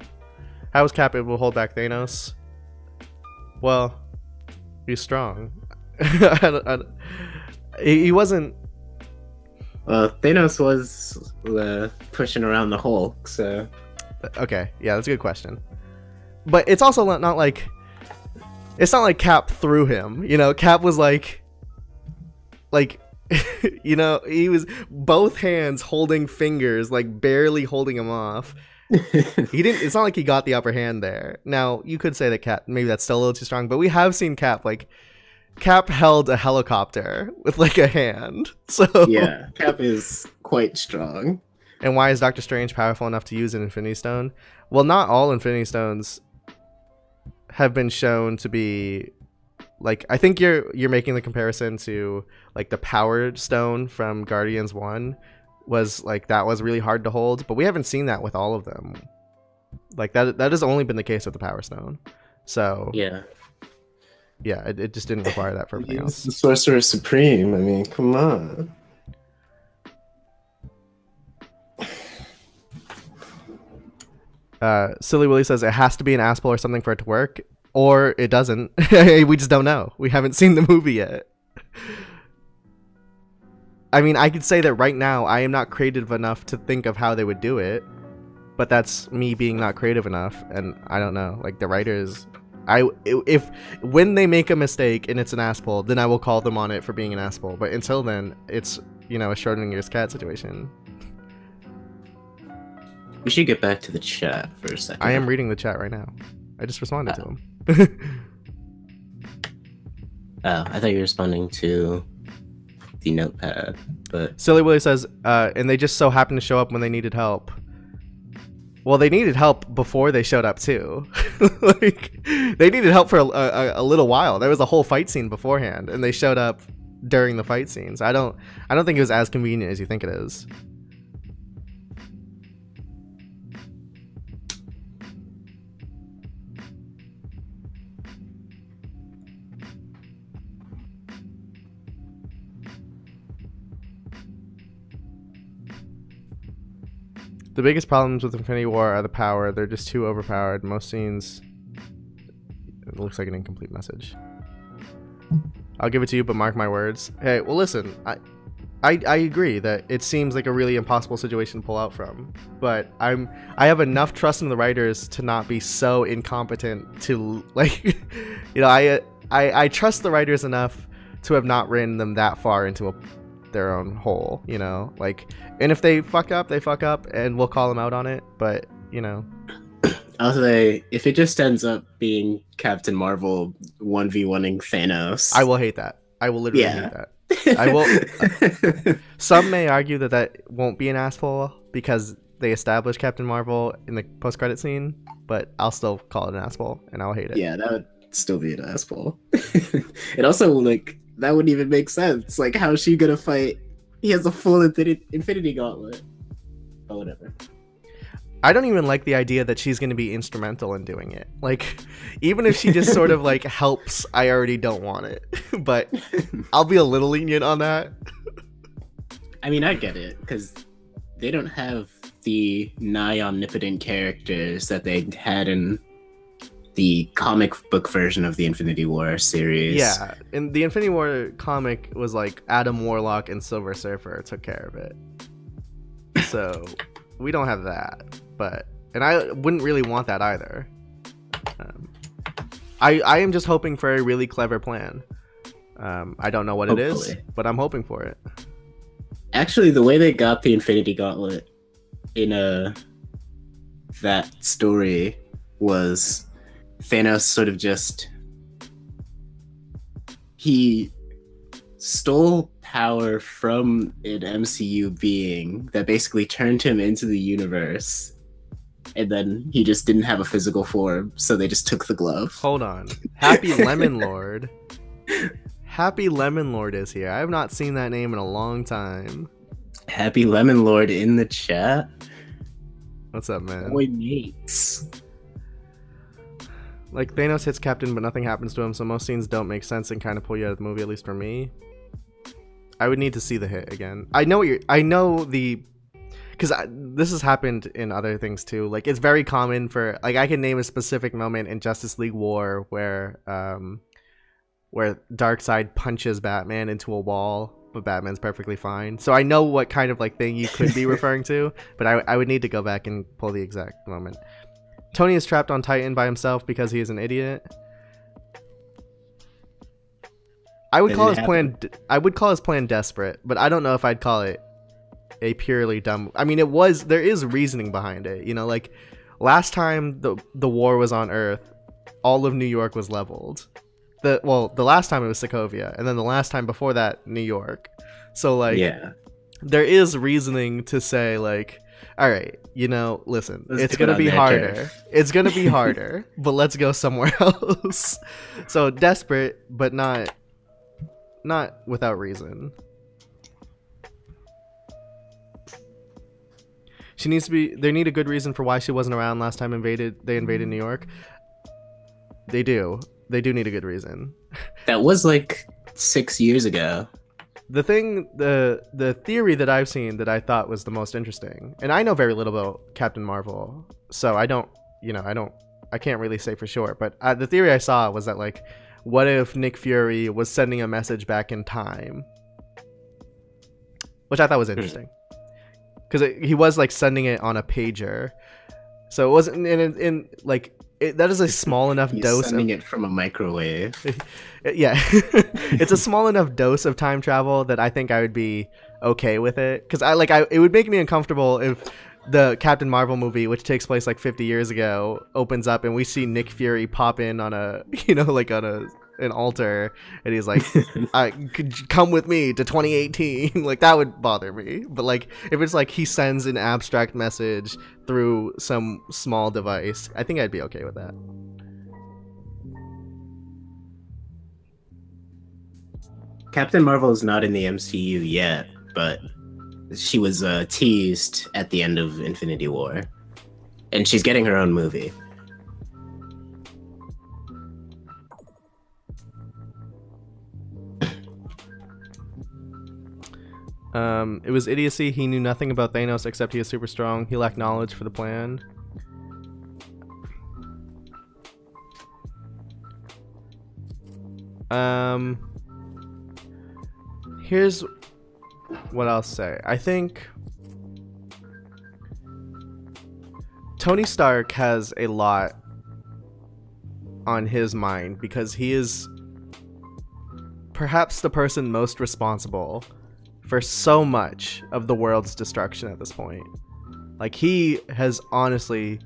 How was Cap able to hold back Thanos? Well, he's strong. He wasn't... Thanos was pushing around the Hulk, so... Okay, yeah, that's a good question. But it's also not like... It's not like Cap threw him, you know? Cap was like... You know, he was both hands holding fingers, like barely holding him off. It's not like he got the upper hand there. Now you could say that Cap, maybe that's still a little too strong, but we have seen Cap held a helicopter with like a hand. So yeah, Cap is quite strong. And why is Doctor Strange powerful enough to use an Infinity Stone? Well, not all Infinity Stones have been shown to be... Like, I think you're making the comparison to like the Power Stone from Guardians 1 was like that was really hard to hold, but we haven't seen that with all of them. Like that has only been the case with the Power Stone. So yeah, it just didn't require that for everything else. The Sorcerer Supreme. I mean, come on. Silly Willy says it has to be an Aspel or something for it to work. Or it doesn't. We just don't know. We haven't seen the movie yet. I mean, I could say that right now I am not creative enough to think of how they would do it. But that's me being not creative enough. And I don't know. Like, the writers... When they make a mistake and it's an Aspel, then I will call them on it for being an Aspel. But until then, it's, you know, a Schrodinger's cat situation. We should get back to the chat for a second. I am reading the chat right now. I just responded to him. Oh, I thought you were responding to the notepad, but... Silly Willy says, and they just so happened to show up when they needed help. Well, they needed help before they showed up, too. Like, they needed help for a little while. There was a whole fight scene beforehand, and they showed up during the fight scenes. I don't think it was as convenient as you think it is. The biggest problems with Infinity War are the power. They're just too overpowered. Most scenes... It looks like an incomplete message. I'll give it to you, but mark my words. Hey, well listen, I agree that it seems like a really impossible situation to pull out from. But I have enough trust in the writers to not be so incompetent to, like... You know, I trust the writers enough to have not written them that far into their own hole, you know? Like... And if they fuck up, and we'll call them out on it. But, you know. I'll say if it just ends up being Captain Marvel 1v1ing I Thanos, will hate that. I will literally hate yeah. that. I will. Some may argue that that won't be an asshole because they established Captain Marvel in the post-credit scene, but I'll still call it an asshole, and I'll hate it. Yeah, that would still be an asshole. And also, like, that wouldn't even make sense. Like, how is she gonna fight? He has a full Infinity Gauntlet. Oh, whatever. I don't even like the idea that she's going to be instrumental in doing it. Like, even if she just sort of like helps, I already don't want it. But I'll be a little lenient on that. I mean, I get it because they don't have the nigh omnipotent characters that they had in the comic book version of the Infinity War series. Yeah, and the Infinity War comic was like Adam Warlock and Silver Surfer took care of it. So we don't have that. And I wouldn't really want that either. I am just hoping for a really clever plan. I don't know what it is, but I'm hoping for it. Actually, the way they got the Infinity Gauntlet in that story was Thanos sort of just he stole power from an MCU being that basically turned him into the universe. And then he just didn't have a physical form, so they just took the glove. Hold on. Happy Lemon Lord. Happy Lemon Lord is here. I have not seen that name in a long time. Happy Lemon Lord in the chat. What's up, man? Boy, mates. Like, Thanos hits Captain, but nothing happens to him, so most scenes don't make sense and kind of pull you out of the movie, at least for me. I would need to see the hit again. Because this has happened in other things too. Like, it's very common for, like, I can name a specific moment in Justice League War where Darkseid punches Batman into a wall, but Batman's perfectly fine. So I know what kind of like thing you could be referring to, but I would need to go back and pull the exact moment. Tony is trapped on Titan by himself because he is an idiot. I would call his plan desperate, but I don't know if I'd call it a purely dumb. I mean, there is reasoning behind it, you know, like last time the war was on Earth, all of New York was leveled. The last time it was Sokovia, and then the last time before that, New York. So like, yeah, there is reasoning to say like, all right, you know, listen, it's gonna be harder. It's gonna be harder, but let's go somewhere else. So desperate, but not without reason. They need a good reason for why she wasn't around last time they invaded New York. They do need a good reason. That was like 6 years ago. The theory that I've seen that I thought was the most interesting, and I know very little about Captain Marvel, so I can't really say for sure, but the theory I saw was that like, what if Nick Fury was sending a message back in time? Which I thought was interesting. Because he was like sending it on a pager, so it wasn't in like that is a small enough dose. Sending it from a microwave. Yeah, it's a small enough dose of time travel that I think I would be okay with it. Because it would make me uncomfortable if the Captain Marvel movie, which takes place like 50 years ago, opens up and we see Nick Fury pop in on an altar, and he's like, come with me to 2018. Like, that would bother me. But like, if it's like he sends an abstract message through some small device, I think I'd be okay with that. Captain Marvel is not in the MCU yet, but she was teased at the end of Infinity War, and she's getting her own movie. It was idiocy. He knew nothing about Thanos except he is super strong. He lacked knowledge for the plan. Here's what I'll say. I think Tony Stark has a lot on his mind because he is perhaps the person most responsible for so much of the world's destruction at this point. Like, he has honestly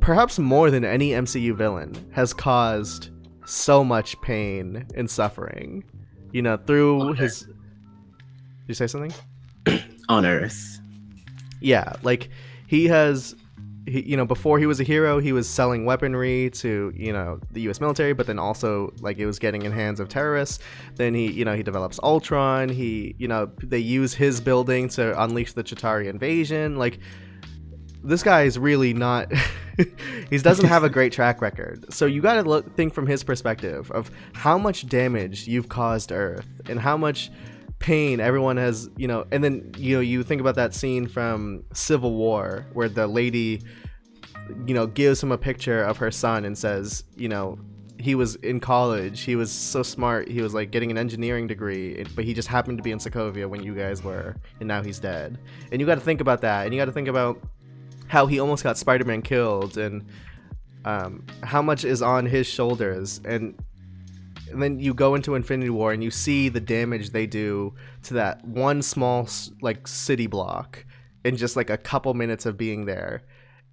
perhaps more than any MCU villain, has caused so much pain and suffering. You know, through his. Did you say something? On Earth. Yeah, like he has. You know, before he was a hero, he was selling weaponry to, you know, the U.S. military, but then also like it was getting in hands of terrorists. Then he, you know, he develops Ultron. He, you know, they use his building to unleash the Chitauri invasion. Like, this guy is really not. He doesn't have a great track record. So you got to think from his perspective of how much damage you've caused Earth and how much pain everyone has, you know. And then, you know, you think about that scene from Civil War where the lady, you know, gives him a picture of her son and says, you know, he was in college, he was so smart, he was like getting an engineering degree, but he just happened to be in Sokovia when you guys were, and now he's dead. And you got to think about that, and you got to think about how he almost got Spider-Man killed, and how much is on his shoulders. And then you go into Infinity War and you see the damage they do to that one small like city block in just like a couple minutes of being there.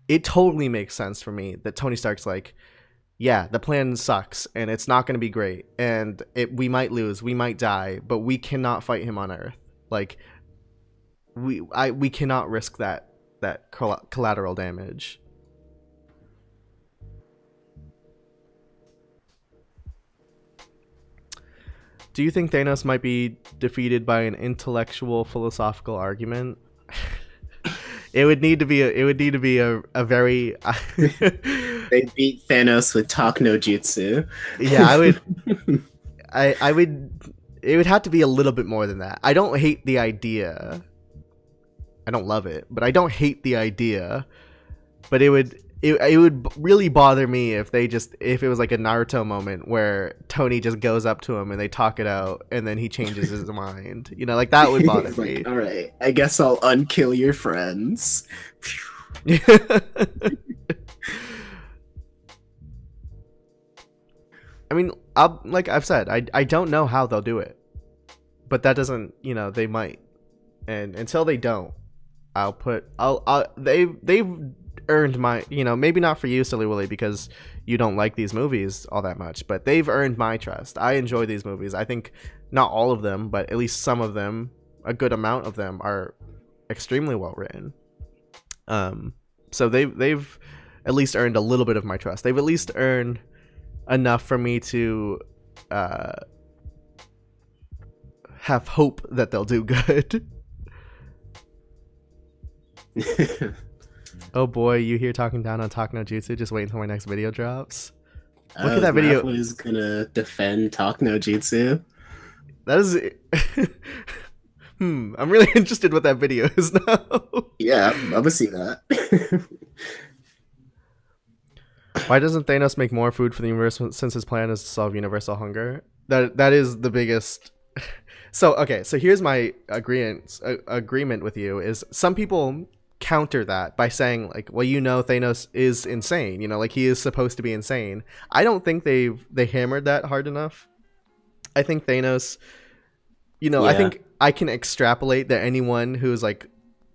It totally makes sense for me that Tony Stark's like, yeah, the plan sucks and it's not going to be great, and we might lose, we might die, but we cannot fight him on Earth. Like, we cannot risk that collateral damage. Do you think Thanos might be defeated by an intellectual philosophical argument? It would need to be a very. They beat Thanos with talk no jutsu. Yeah, I would. I would. It would have to be a little bit more than that. I don't hate the idea. I don't love it, but I don't hate the idea. But it would really bother me if it was like a Naruto moment where Tony just goes up to him and they talk it out and then he changes his mind. You know, like that would bother me. Like, all right, I guess I'll unkill your friends. I mean, like I've said, I don't know how they'll do it, but that doesn't, you know, they might, and until they don't, they've earned my, you know, maybe not for you, Silly Willy, because you don't like these movies all that much, but they've earned my trust. I enjoy these movies. I think not all of them, but at least some of them, a good amount of them, are extremely well written. So they've at least earned a little bit of my trust. They've at least earned enough for me to have hope that they'll do good. Oh boy, you here talking down on Talk No Jutsu? Just wait until my next video drops. Look at that video. Who's gonna defend Talk No Jutsu? That is. I'm really interested what that video is now. Yeah, I'm gonna see that. Why doesn't Thanos make more food for the universe since his plan is to solve universal hunger? That is the biggest. So here's my agreement with you is some people counter that by saying like, well, you know, Thanos is insane, you know, like he is supposed to be insane. I don't think they hammered that hard enough. I think Thanos, you know, yeah. I think I can extrapolate that anyone who's like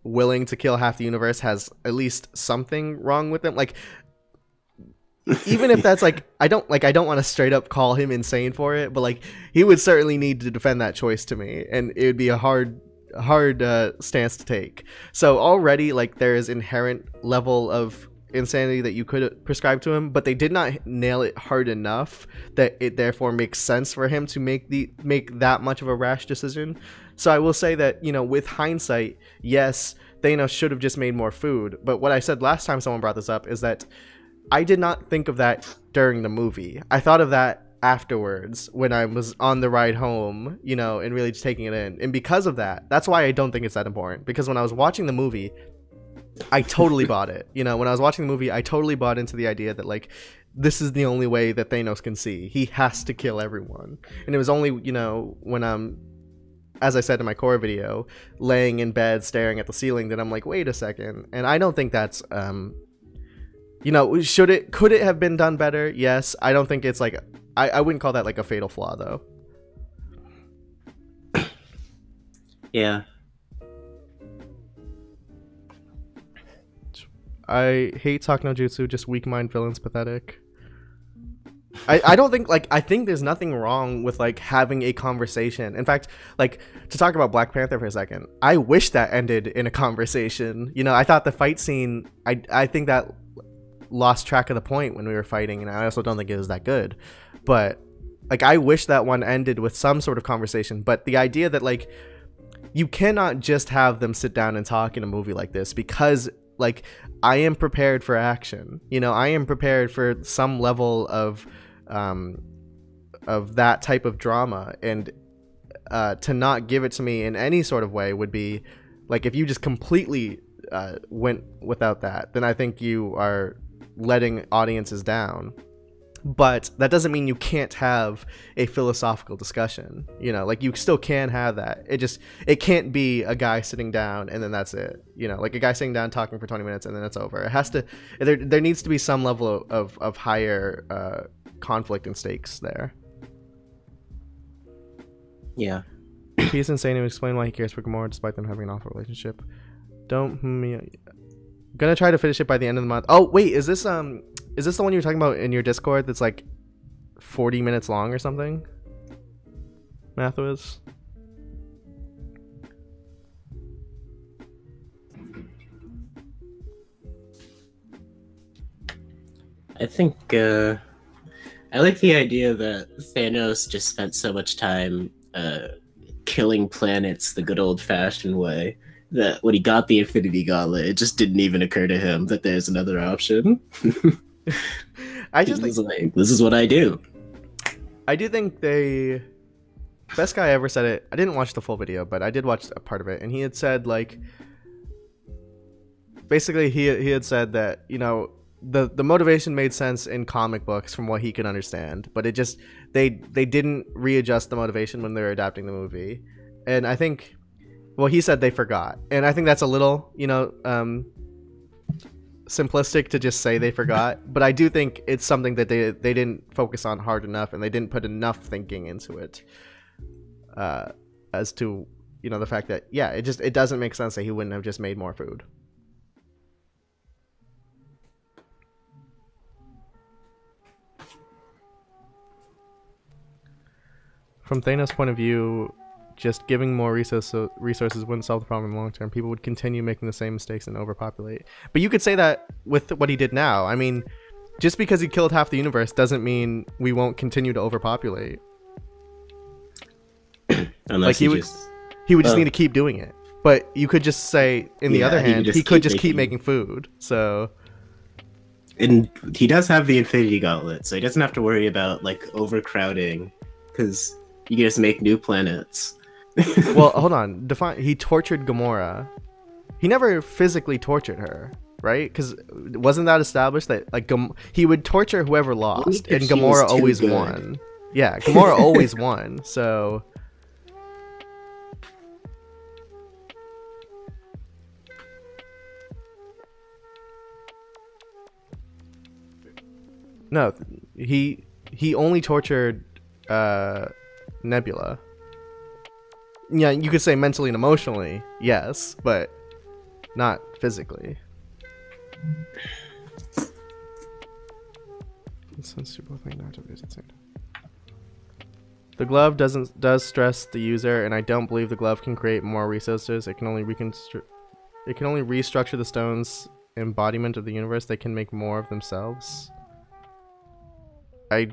willing to kill half the universe has at least something wrong with them. Like, even if that's like, I don't want to straight up call him insane for it, but like he would certainly need to defend that choice to me, and it would be a hard stance to take. So already, like, there is inherent level of insanity that you could prescribe to him, but they did not nail it hard enough that it therefore makes sense for him to make that much of a rash decision. So I will say that, you know, with hindsight, yes, Thanos should have just made more food. But what I said last time someone brought this up is that I did not think of that during the movie. I thought of that afterwards when I was on the ride home, you know, and really just taking it in. And because of that, that's why I don't think it's that important. Because when I was watching the movie, I totally bought it. You know, when I was watching the movie, I totally bought into the idea that, like, this is the only way that Thanos can see. He has to kill everyone. And it was only, you know, when I'm, as I said in my core video, laying in bed staring at the ceiling that I'm like, wait a second. And I don't think that's, you know, could it have been done better? Yes. I don't think it's like, I wouldn't call that like a fatal flaw though. Yeah. I hate Talk no Jutsu, just weak mind villains, pathetic. I don't think, like, I think there's nothing wrong with, like, having a conversation. In fact, like, to talk about Black Panther for a second, I wish that ended in a conversation. You know, I thought the fight scene, I think that lost track of the point when we were fighting, and I also don't think it was that good. But, like, I wish that one ended with some sort of conversation. But the idea that, like, you cannot just have them sit down and talk in a movie like this, because, like, I am prepared for action. You know, I am prepared for some level of that type of drama, and to not give it to me in any sort of way would be like, if you just completely went without that, then I think you are letting audiences down. But that doesn't mean you can't have a philosophical discussion. You know, like, you still can have that. It can't be a guy sitting down and then that's it. You know, like a guy sitting down talking for 20 minutes and then it's over. It has to, there needs to be some level of higher conflict and stakes there. Yeah. He's insane to explain why he cares for Gamora despite them having an awful relationship. Gonna try to finish it by the end of the month. Oh wait, is this the one you were talking about in your Discord that's like 40 minutes long or something? Mathwas? I think I like the idea that Thanos just spent so much time killing planets the good old-fashioned way that when he got the Infinity Gauntlet, it just didn't even occur to him that there's another option. I just think, like, this is what I do. I do think best guy ever said it. I didn't watch the full video, but I did watch a part of it, and he had said, like, basically he had said that, you know, the motivation made sense in comic books from what he could understand, but it just they didn't readjust the motivation when they were adapting the movie. And I think, well, he said they forgot, and I think that's a little, you know, simplistic to just say they forgot, but I do think it's something that they didn't focus on hard enough, and they didn't put enough thinking into it, as to, you know, the fact that, yeah, it doesn't make sense that he wouldn't have just made more food. From Thanos' point of view, just giving more resources wouldn't solve the problem long term. People would continue making the same mistakes and overpopulate. But you could say that with what he did now. I mean, just because he killed half the universe doesn't mean we won't continue to overpopulate. Unless like he would just need to keep doing it. But you could just say, in the other hand, he could just keep making food. So, and he does have the Infinity Gauntlet, so he doesn't have to worry about, like, overcrowding, because you can just make new planets. Well, hold on. He tortured Gamora. He never physically tortured her, right? Because wasn't that established that, like, he would torture whoever lost, and Gamora always won. Yeah, Gamora always won. So no, he only tortured Nebula. Yeah, you could say mentally and emotionally, yes, but not physically. The glove does stress the user, and I don't believe the glove can create more resources. It can only restructure the stone's embodiment of the universe. They can make more of themselves. I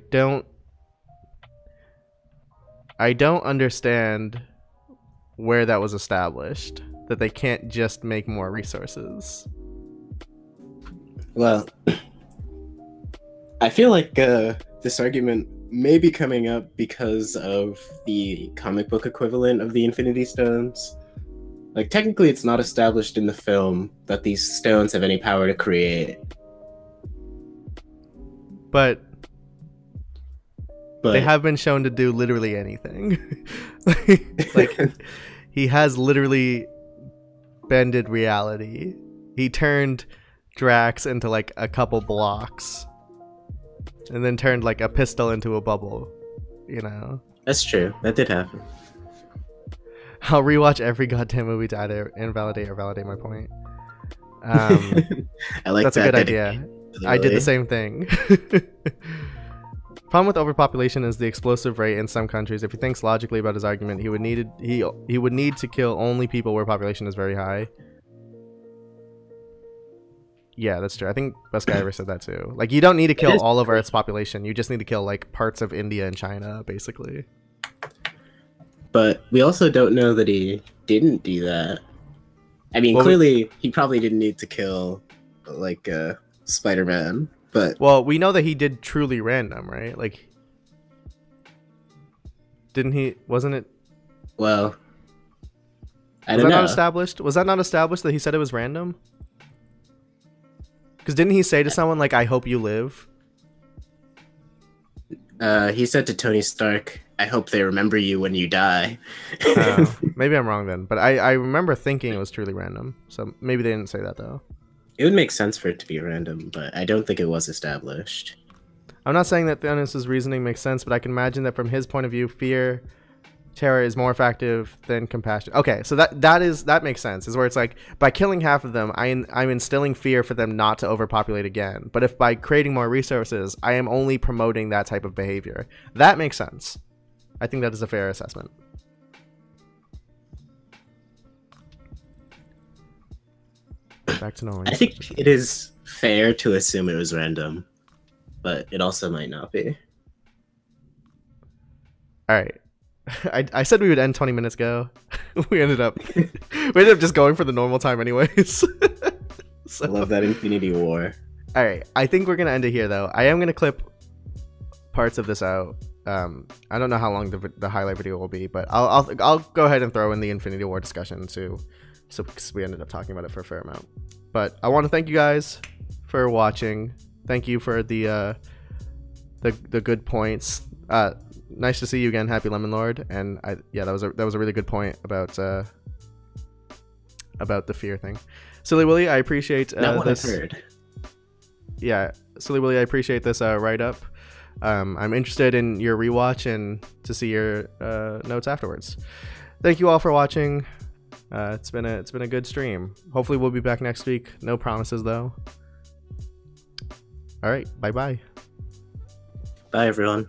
don't understand where that was established, that they can't just make more resources. Well, I feel like this argument may be coming up because of the comic book equivalent of the Infinity Stones. Like, technically it's not established in the film that these stones have any power to create. But they have been shown to do literally anything. like he has literally bended reality. He turned Drax into, like, a couple blocks, and then turned, like, a pistol into a bubble. You know. That's true. That did happen. I'll rewatch every goddamn movie to either invalidate or validate my point. I like That's a that good idea. dedication, I did the really. same thing. Problem with overpopulation is the explosive rate in some countries. If he thinks logically about his argument, he would need to kill only people where population is very high. Yeah, that's true. I think best guy ever said that too. Like, you don't need to kill all of Earth's population. You just need to kill like parts of India and China, basically. But we also don't know that he didn't do that. I mean, clearly he probably didn't need to kill like Spider-Man, but well, we know that he did truly random, right? Like, didn't he? Wasn't it? Well, I Was don't that know. not established? Was that not established that he said it was random? Because didn't he say to someone like, "I hope you live"? He said to Tony Stark, "I hope they remember you when you die." Maybe I'm wrong then, but I remember thinking it was truly random. So maybe they didn't say that though. It would make sense for it to be random, but I don't think it was established. I'm not saying that Thanos' reasoning makes sense, but I can imagine that from his point of view, fear, terror is more effective than compassion. Okay, so that makes sense. Is where it's like, by killing half of them, I'm instilling fear for them not to overpopulate again. But if by creating more resources, I am only promoting that type of behavior, that makes sense. I think that is a fair assessment. Back to normal. I think it is fair to assume it was random, but it also might not be. All right. I said we would end 20 minutes ago. we ended up just going for the normal time anyways. I love that Infinity War. All right. I think we're going to end it here though. I am going to clip parts of this out. I don't know how long the highlight video will be, but I'll go ahead and throw in the Infinity War discussion too. So because we ended up talking about it for a fair amount. But I want to thank you guys for watching. Thank you for the good points. Nice to see you again, Happy Lemon Lord. And that was a really good point about the fear thing. Silly Willy, I appreciate Not what this. I've heard. Yeah, Silly Willy, I appreciate this write up. I'm interested in your rewatch and to see your notes afterwards. Thank you all for watching. It's been a good stream. Hopefully we'll be back next week. No promises though. All right, bye. Bye everyone.